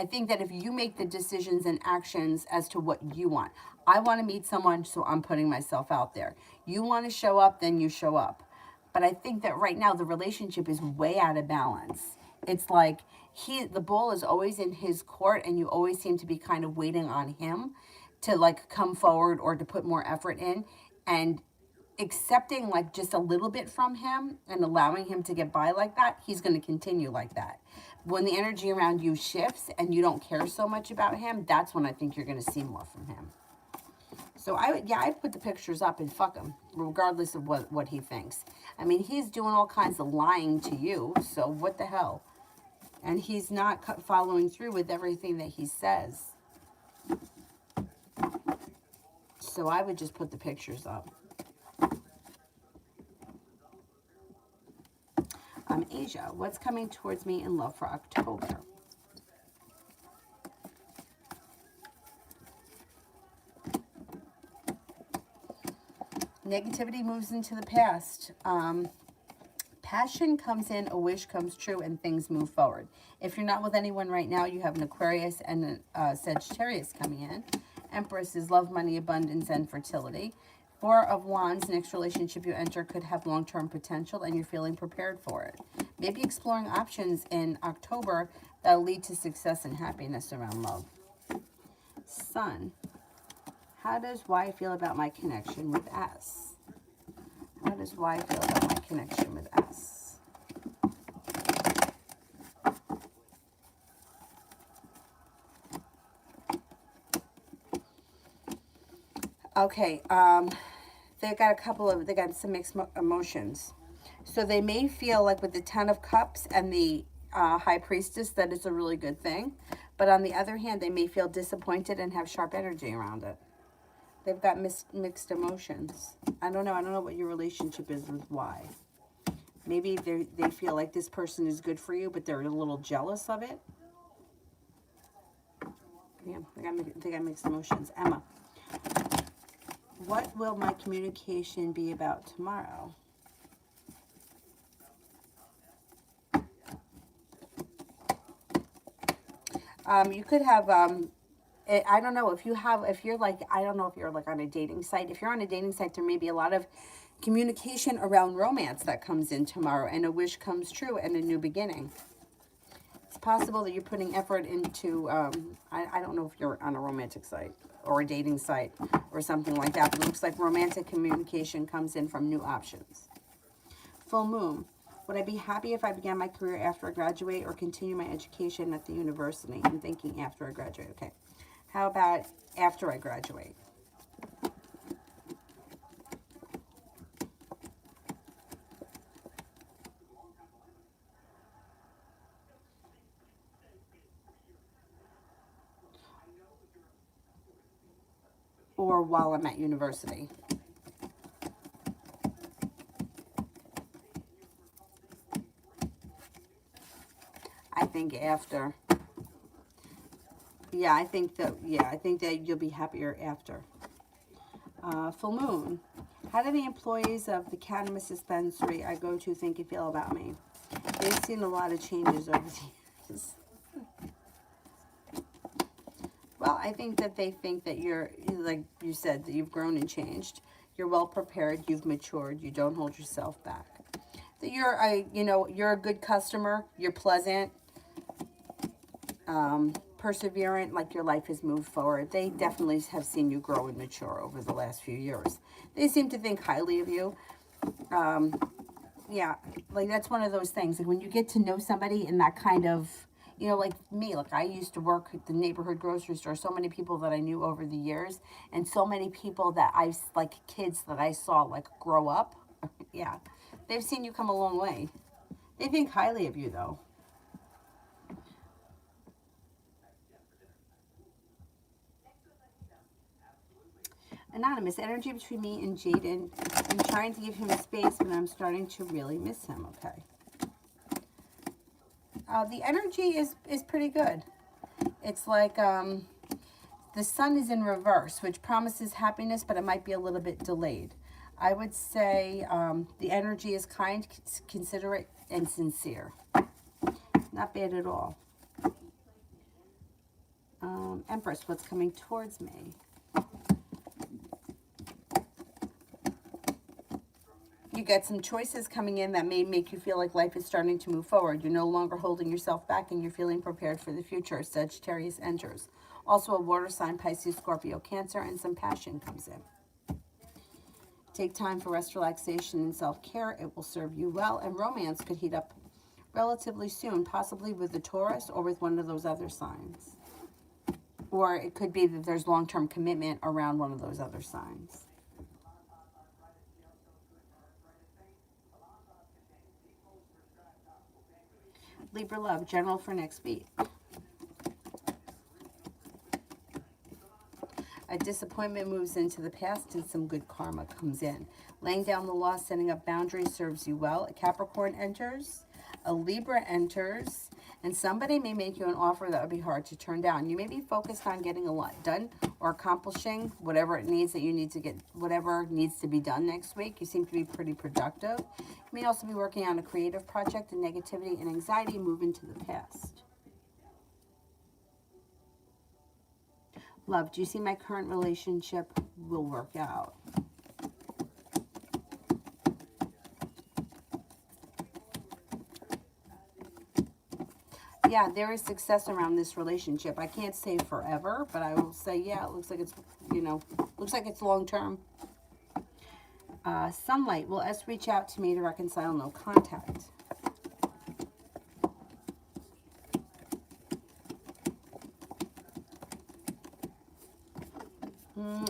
think that if you make the decisions and actions as to what you want, I want to meet someone, so I'm putting myself out there. You want to show up, then you show up. But I think that right now the relationship is way out of balance. It's like the ball is always in his court, and you always seem to be kind of waiting on him to like come forward or to put more effort in, and accepting like just a little bit from him and allowing him to get by like that. He's going to continue like that. When the energy around you shifts and you don't care so much about him, that's when I think you're going to see more from him. So I'd put the pictures up and fuck him, regardless of what he thinks. I mean, he's doing all kinds of lying to you, so what the hell? And he's not following through with everything that he says. So I would just put the pictures up. Asia, what's coming towards me in love for October? Negativity moves into the past. Passion comes in, a wish comes true, and things move forward. If you're not with anyone right now, you have an Aquarius and a Sagittarius coming in. Empress is love, money, abundance, and fertility. Four of Wands, next relationship you enter could have long-term potential, and you're feeling prepared for it. Maybe exploring options in October that will lead to success and happiness around love. Sun. How does Y feel about my connection with S? How does Y feel about my connection with S? Okay, they got some mixed emotions. So they may feel like with the Ten of Cups and the High Priestess that it's a really good thing. But on the other hand, they may feel disappointed and have sharp energy around it. They've got mixed emotions. I don't know what your relationship is with Y. Maybe they feel like this person is good for you, but they're a little jealous of it. Yeah, they got mixed emotions. Emma, what will my communication be about tomorrow? You could have, I don't know if you're like, I don't know if you're like on a dating site. If you're on a dating site, there may be a lot of communication around romance that comes in tomorrow, and a wish comes true and a new beginning. It's possible that you're putting effort into, I don't know if you're on a romantic site or a dating site or something like that, but it looks like romantic communication comes in from new options. Full moon. Would I be happy if I began my career after I graduate or continue my education at the university? I'm thinking after I graduate. Okay. How about after I graduate? Or while I'm at university? I think after. Yeah, I think that you'll be happier after. Full moon. How do the employees of the cannabis dispensary I go to think and feel about me? They've seen a lot of changes over the years. Well, I think that they think that you're, like you said, that you've grown and changed. You're well prepared. You've matured. You don't hold yourself back. That you're a good customer. You're pleasant. Perseverant, like your life has moved forward. They definitely have seen you grow and mature over the last few years. They seem to think highly of you. Yeah, like that's one of those things. Like when you get to know somebody in that kind of, like me, like I used to work at the neighborhood grocery store. So many people that I knew over the years, and so many people that like kids that I saw like grow up. Yeah, they've seen you come a long way. They think highly of you though. Anonymous, energy between me and Jaden. I'm trying to give him space, but I'm starting to really miss him. Okay. The energy is pretty good. It's like the sun is in reverse, which promises happiness, but it might be a little bit delayed. I would say the energy is kind, considerate, and sincere. Not bad at all. Empress, what's coming towards me? You get some choices coming in that may make you feel like life is starting to move forward. You're no longer holding yourself back and you're feeling prepared for the future. Sagittarius enters. Also a water sign, Pisces, Scorpio, Cancer, and some passion comes in. Take time for rest, relaxation, and self-care. It will serve you well. And romance could heat up relatively soon, possibly with the Taurus or with one of those other signs. Or it could be that there's long-term commitment around one of those other signs. Libra love, general for next week. A disappointment moves into the past and some good karma comes in. Laying down the law, setting up boundaries serves you well. A Capricorn enters. A Libra enters. And somebody may make you an offer that would be hard to turn down. You may be focused on getting a lot done or accomplishing whatever it needs that you need to get, whatever needs to be done next week. You seem to be pretty productive. You may also be working on a creative project, and negativity and anxiety move into the past. Love, do you see my current relationship will work out? Yeah, there is success around this relationship. I can't say forever, but I will say, yeah, it looks like it's, you know, looks like it's long term. Sunlight, will S reach out to me to reconcile no contact?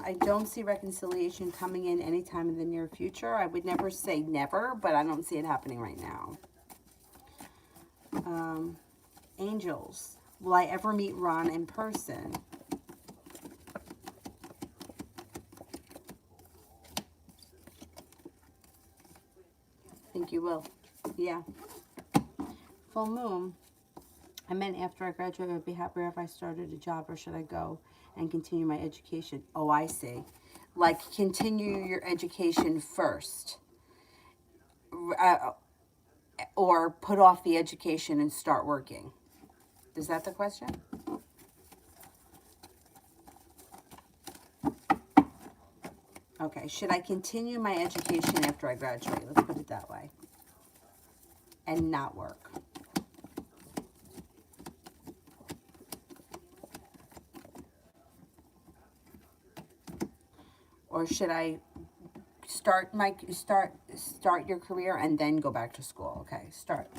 I don't see reconciliation coming in anytime in the near future. I would never say never, but I don't see it happening right now. Angels, will I ever meet Ron in person? I think you will. Yeah. Full moon. I meant after I graduate, I would be happier if I started a job, or should I go and continue my education? Oh, I see. Like, continue your education first. Or put off the education and start working. Is that the question? Okay, should I continue my education after I graduate? Let's put it that way. And not work. Or should I start your career and then go back to school? Okay, start.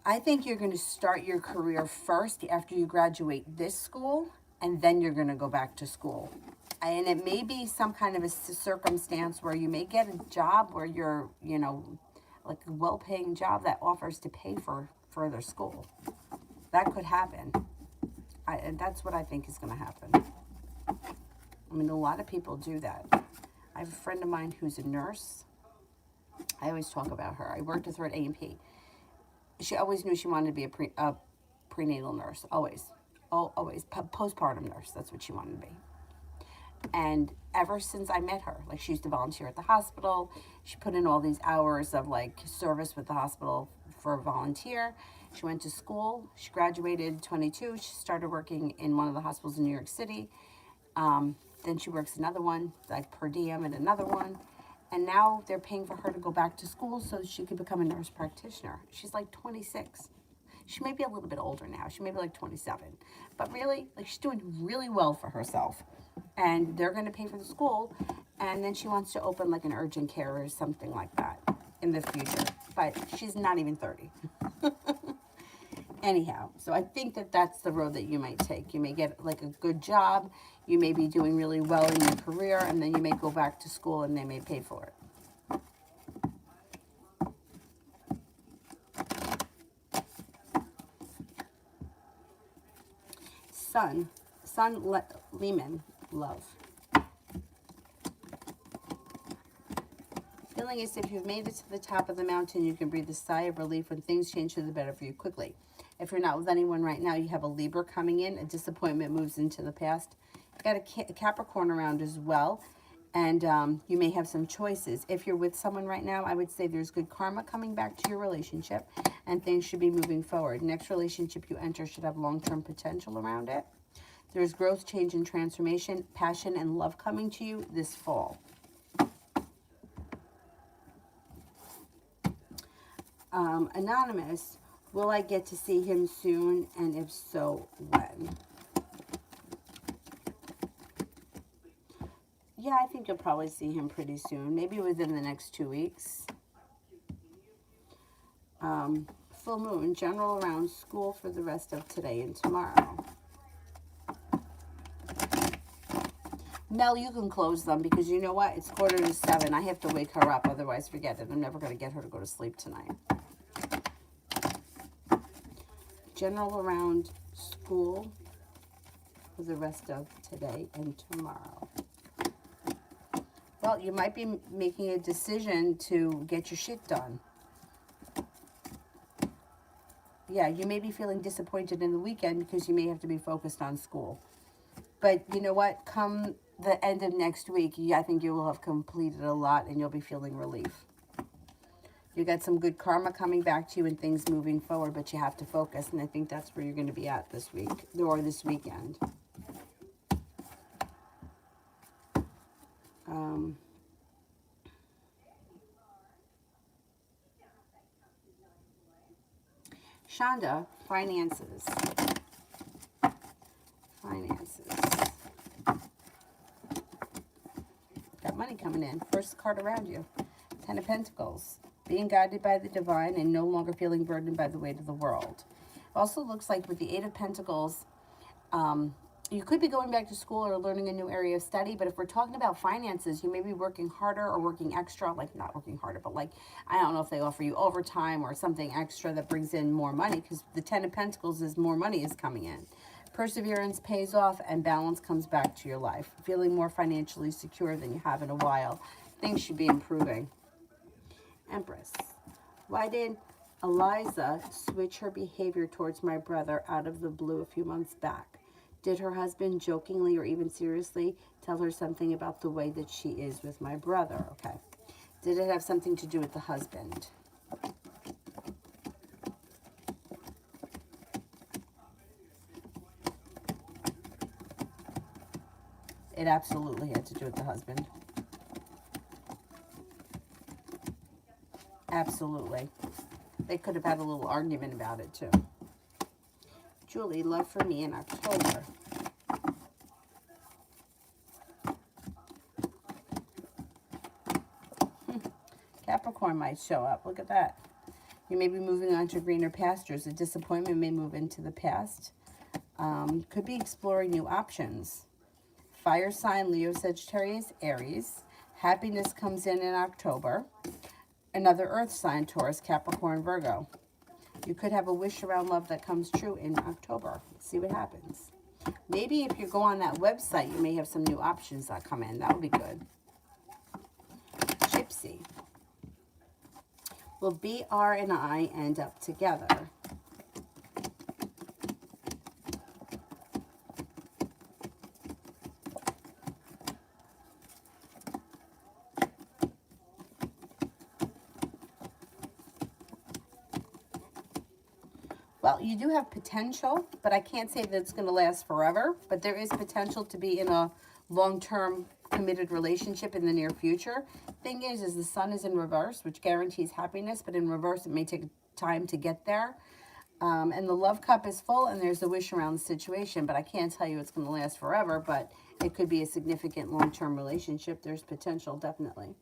I think you're going to start your career first after you graduate this school, and then you're going to go back to school. And it may be some kind of a circumstance where you may get a job where you're, you know, like a well-paying job that offers to pay for further school. That could happen. And that's what I think is going to happen. I mean, a lot of people do that. I have a friend of mine who's a nurse. I always talk about her. I worked with her at A&P. She always knew she wanted to be a prenatal nurse. Always. Always. Postpartum nurse. That's what she wanted to be. And ever since I met her, like, she used to volunteer at the hospital. She put in all these hours of, like, service with the hospital for a volunteer. She went to school. She graduated 22. She started working in one of the hospitals in New York City. Then she works another one, like per diem at another one. And now they're paying for her to go back to school so she could become a nurse practitioner. She's like 26. She may be a little bit older now. She may be like 27. But really, like, she's doing really well for herself. And they're going to pay for the school. And then she wants to open like an urgent care or something like that in the future. But she's not even 30. Anyhow, so I think that that's the road that you might take. You may get like a good job. You may be doing really well in your career, and then you may go back to school and they may pay for it. Sun Lehman, love. Feeling as if you've made it to the top of the mountain, you can breathe a sigh of relief when things change for the better for you quickly. If you're not with anyone right now, you have a Libra coming in. A disappointment moves into the past. You've got a Capricorn around as well. And you may have some choices. If you're with someone right now, I would say there's good karma coming back to your relationship. And things should be moving forward. Next relationship you enter should have long-term potential around it. There's growth, change, and transformation, passion, and love coming to you this fall. Anonymous, will I get to see him soon? And if so, when? Yeah, I think you'll probably see him pretty soon. Maybe within the next 2 weeks. Full moon, general around school for the rest of today and tomorrow. Mel, you can close them because you know what? It's 6:45. I have to wake her up. Otherwise, forget it. I'm never going to get her to go to sleep tonight. General around school for the rest of today and tomorrow. Well, you might be making a decision to get your shit done. Yeah, you may be feeling disappointed in the weekend because you may have to be focused on school. But you know what? Come the end of next week, I think you will have completed a lot and you'll be feeling relief. You got some good karma coming back to you and things moving forward, but you have to focus. And I think that's where you're going to be at this week or this weekend. Shonda, finances. Finances. Got money coming in. First card around you. Ten of Pentacles. Being guided by the divine and no longer feeling burdened by the weight of the world. Also looks like with the Eight of Pentacles, you could be going back to school or learning a new area of study, but if we're talking about finances, you may be working harder or working extra, like not working harder, but like, I don't know if they offer you overtime or something extra that brings in more money, because the Ten of Pentacles is more money is coming in. Perseverance pays off and balance comes back to your life. Feeling more financially secure than you have in a while. Things should be improving. Empress. Why did Eliza switch her behavior towards my brother out of the blue a few months back? Did her husband jokingly or even seriously tell her something about the way that she is with my brother? Okay. Did it have something to do with the husband? It absolutely had to do with the husband. Absolutely. They could have had a little argument about it too. Julie, love for me in October. Capricorn might show up. Look at that. You may be moving on to greener pastures. A disappointment may move into the past. Could be exploring new options. Fire sign, Leo, Sagittarius, Aries. Happiness comes in October. Another earth sign, Taurus, Capricorn, Virgo. You could have a wish around love that comes true in October. Let's see what happens. Maybe if you go on that website, you may have some new options that come in. That would be good. Gypsy. Will BR and I end up together? Well, you do have potential, but I can't say that it's going to last forever. But there is potential to be in a long-term committed relationship in the near future. Thing is the sun is in reverse, which guarantees happiness, but in reverse, it may take time to get there. And the love cup is full, and there's a wish around the situation, but I can't tell you it's going to last forever, but it could be a significant long-term relationship. There's potential, definitely.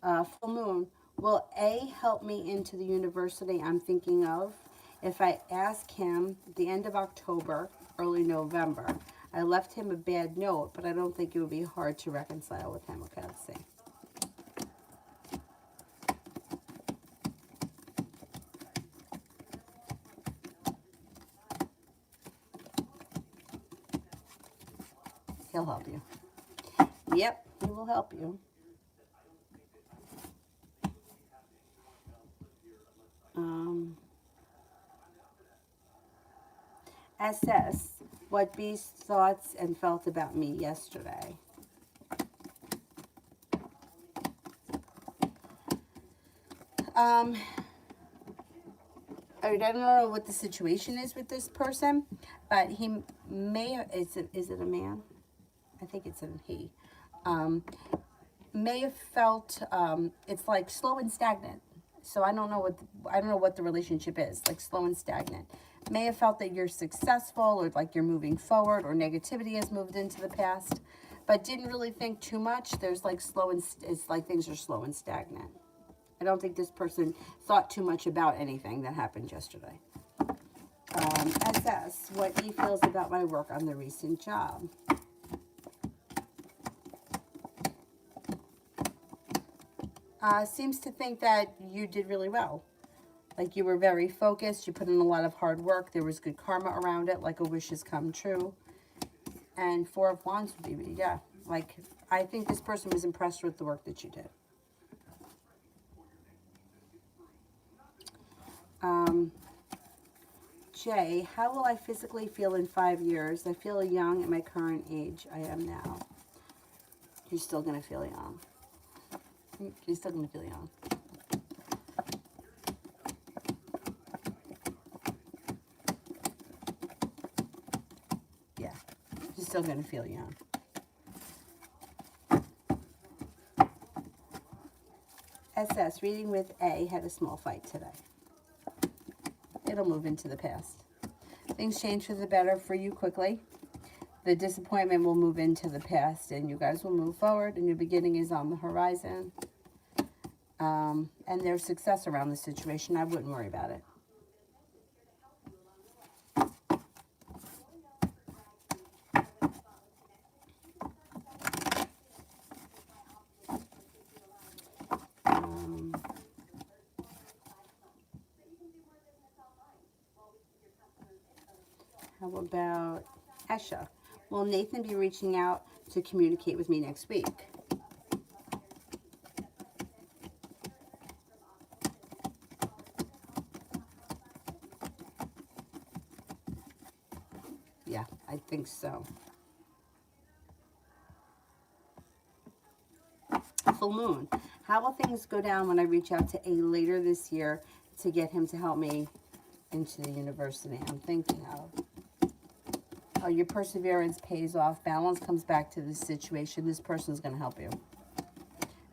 Full moon. Will A help me into the university I'm thinking of? If I ask him the end of October, early November, I left him a bad note, but I don't think it would be hard to reconcile with him. Okay, let's see. He'll help you. Yep, he will help you. Assess what B's thoughts and felt about me yesterday. I don't know what the situation is with this person, but he may, is it a man? I think it's a he. May have felt, it's like slow and stagnant. So I don't know what the relationship is, like slow and stagnant. May have felt that you're successful or like you're moving forward, or negativity has moved into the past, but didn't really think too much. There's like it's like things are slow and stagnant. I don't think this person thought too much about anything that happened yesterday. Assess what he feels about my work on the recent job. Seems to think that you did really well. Like you were very focused. You put in a lot of hard work. There was good karma around it, like a wish has come true. And Four of Wands would be, yeah. Like, I think this person was impressed with the work that you did. Jay, how will I physically feel in 5 years? I feel young at my current age. I am now. You're still going to feel young. You're still going to feel young. Yeah, you're still going to feel young. SS, reading with A, had a small fight today. It'll move into the past. Things change for the better for you quickly. The disappointment will move into the past, and you guys will move forward. A new beginning is on the horizon. And there's success around the situation. I wouldn't worry about it. How about Esha? Will Nathan be reaching out to communicate with me next week? Yeah, I think so. Full moon. How will things go down when I reach out to A later this year to get him to help me into the university I'm thinking of? Oh, your perseverance pays off. Balance comes back to this situation. This person's going to help you.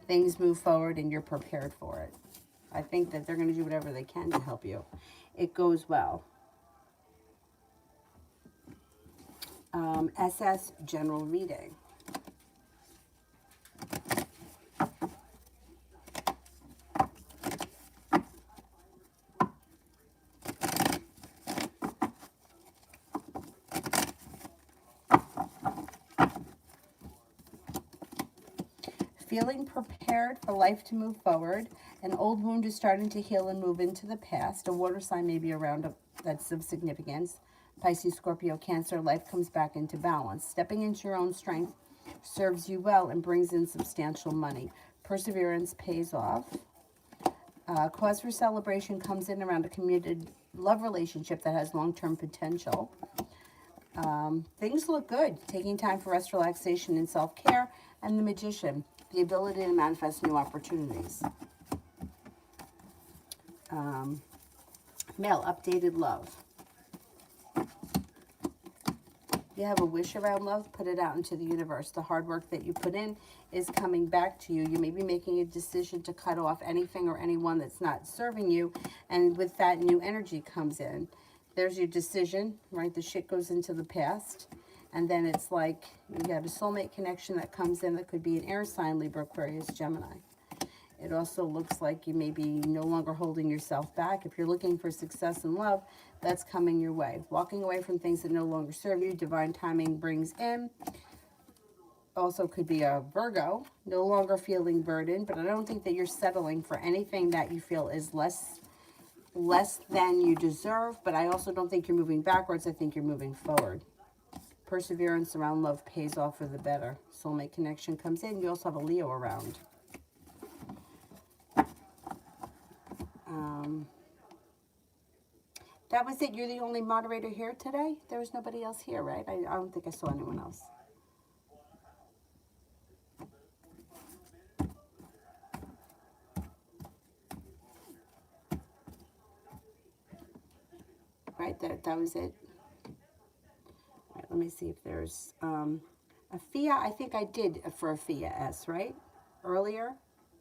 Things move forward and you're prepared for it. I think that they're going to do whatever they can to help you. It goes well. SS general reading. Feeling prepared for life to move forward. An old wound is starting to heal and move into the past. A water sign may be around that's of significance. Pisces, Scorpio, Cancer, life comes back into balance. Stepping into your own strength serves you well and brings in substantial money. Perseverance pays off. Cause for celebration comes in around a committed love relationship that has long-term potential. Things look good. Taking time for rest, relaxation, and self-care. And the Magician, the ability to manifest new opportunities. Male, updated love. You have a wish around love, put it out into the universe. The hard work that you put in is coming back to you. You may be making a decision to cut off anything or anyone that's not serving you. And with that, new energy comes in. There's your decision, right? The shit goes into the past. And then it's like you have a soulmate connection that comes in that could be an air sign, Libra, Aquarius, Gemini. It also looks like you may be no longer holding yourself back. If you're looking for success in love, that's coming your way. Walking away from things that no longer serve you, divine timing brings in. Also could be a Virgo, no longer feeling burdened, but I don't think that you're settling for anything that you feel is less than you deserve, but I also don't think you're moving backwards. I think you're moving forward. Perseverance around love pays off for the better. Soulmate connection comes in. You also have a Leo around. That was it. You're the only moderator here today? There was nobody else here, right? I don't think I saw anyone else. Right, that was it. All right, let me see if there's Afia. I think I did for Afia S, right? Earlier.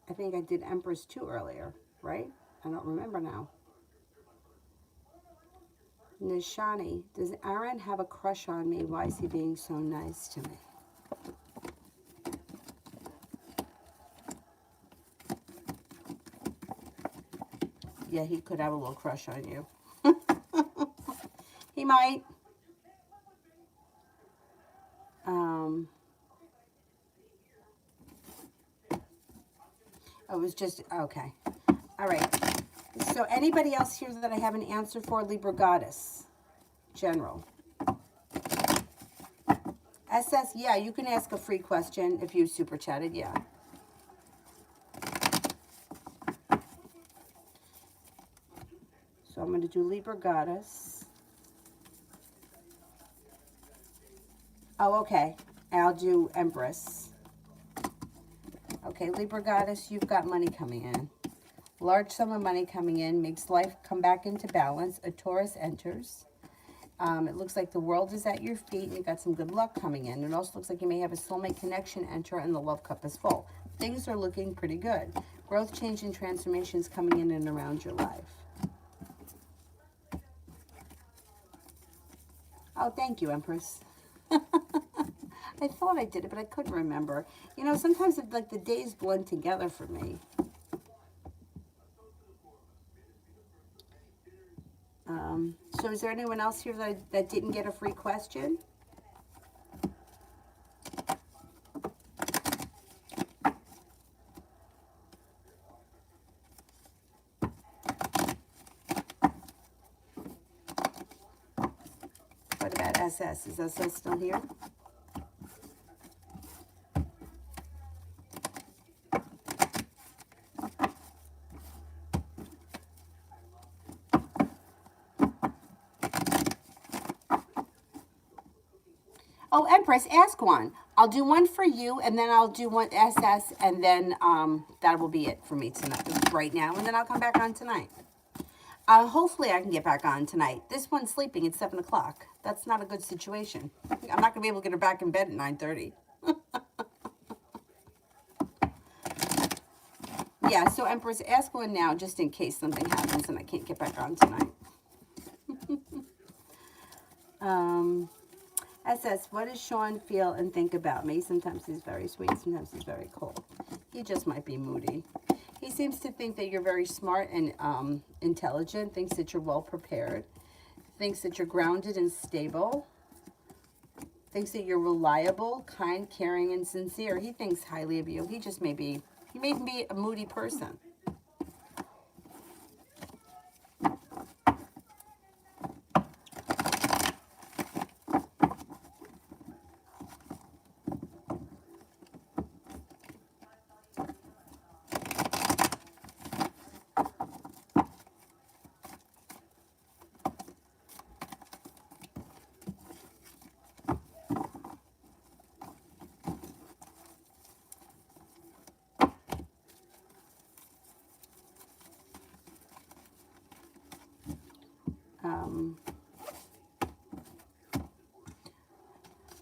I think I did Empress 2 earlier, right? I don't remember now. Nishani, does Aaron have a crush on me? Why is he being so nice to me? Yeah, he could have a little crush on you. He might. It was just, okay. All right. So anybody else here that I have an answer for? Libra Goddess, General. SS, yeah, you can ask a free question if you super chatted, yeah. So I'm going to do Libra Goddess. Oh, okay. I'll do Empress. Okay, Libra Goddess, you've got money coming in. Large sum of money coming in makes life come back into balance. A Taurus enters. It looks like the world is at your feet and you've got some good luck coming in. It also looks like you may have a soulmate connection enter and the love cup is full. Things are looking pretty good. Growth, change, and transformations coming in and around your life. Oh, thank you, Empress. I thought I did it, but I couldn't remember. You know, sometimes like the days blend together for me. So is there anyone else here that didn't get a free question? What about SS? Is SS still here? Oh, Empress, ask one. I'll do one for you, and then I'll do one SS, and then that will be it for me tonight, right now, and then I'll come back on tonight. Hopefully I can get back on tonight. This one's sleeping at 7 o'clock. That's not a good situation. I'm not going to be able to get her back in bed at 9:30. Yeah, so Empress, ask one now just in case something happens and I can't get back on tonight. SS, what does Sean feel and think about me? Sometimes he's very sweet, sometimes he's very cold. He just might be moody. He seems to think that you're very smart and intelligent, thinks that you're well prepared, thinks that you're grounded and stable, thinks that you're reliable, kind, caring, and sincere. He thinks highly of you. He may be a moody person.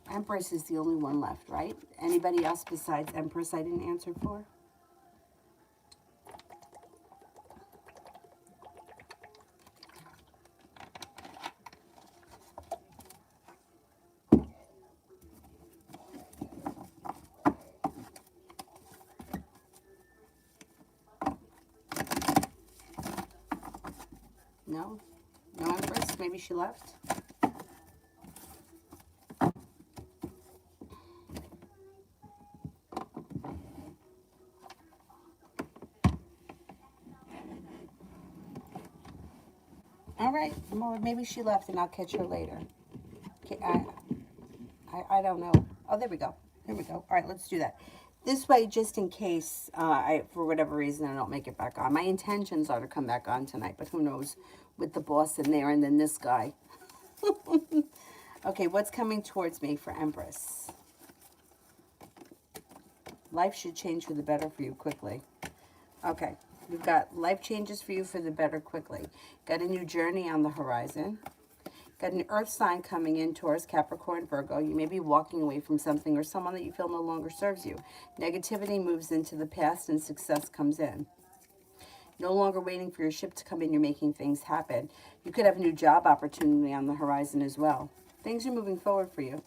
Empress is the only one left, right? Anybody else besides Empress I didn't answer for? No? No Empress? Maybe she left? All right. Well, maybe she left and I'll catch her later. Okay, I don't know. Oh, there we go. Here we go. All right, let's do that. This way, just in case, for whatever reason, I don't make it back on. My intentions are to come back on tonight, but who knows with the boss in there and then this guy. Okay, what's coming towards me for Empress? Life should change for the better for you quickly. Okay, we've got life changes for you for the better quickly. Got a new journey on the horizon. Got an earth sign coming in, Taurus, Capricorn, Virgo. You may be walking away from something or someone that you feel no longer serves you. Negativity moves into the past and success comes in. No longer waiting for your ship to come in, you're making things happen. You could have a new job opportunity on the horizon as well. Things are moving forward for you.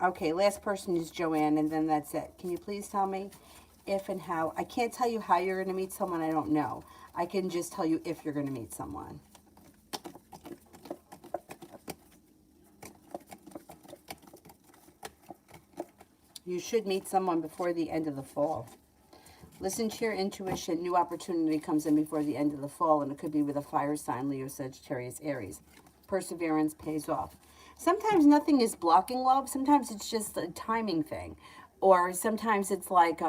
Okay, last person is Joanne, and then that's it. Can you please tell me if and how? I can't tell you how you're going to meet someone I don't know. I can just tell you if you're going to meet someone. You should meet someone before the end of the fall. Listen to your intuition. New opportunity comes in before the end of the fall, and it could be with a fire sign, Leo, Sagittarius, Aries. perseverance pays off. Sometimes nothing is blocking love. Sometimes it's just a timing thing. Or sometimes it's like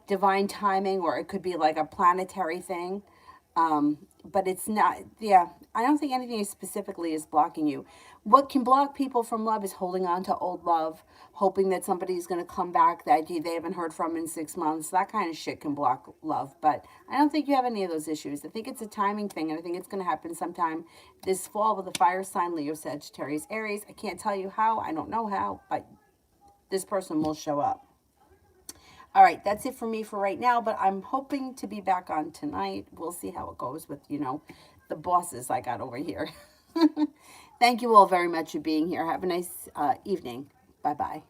divine timing, or it could be like a planetary thing. But it's not, yeah, I don't think anything specifically is blocking you. What can block people from love is holding on to old love, hoping that somebody's going to come back that they haven't heard from in 6 months. That kind of shit can block love. But I don't think you have any of those issues. I think it's a timing thing, and I think it's going to happen sometime this fall with a fire sign, Leo, Sagittarius, Aries. I can't tell you how. I don't know how, but this person will show up. All right, that's it for me for right now, but I'm hoping to be back on tonight. We'll see how it goes with, the bosses I got over here. Thank you all very much for being here. Have a nice evening. Bye-bye.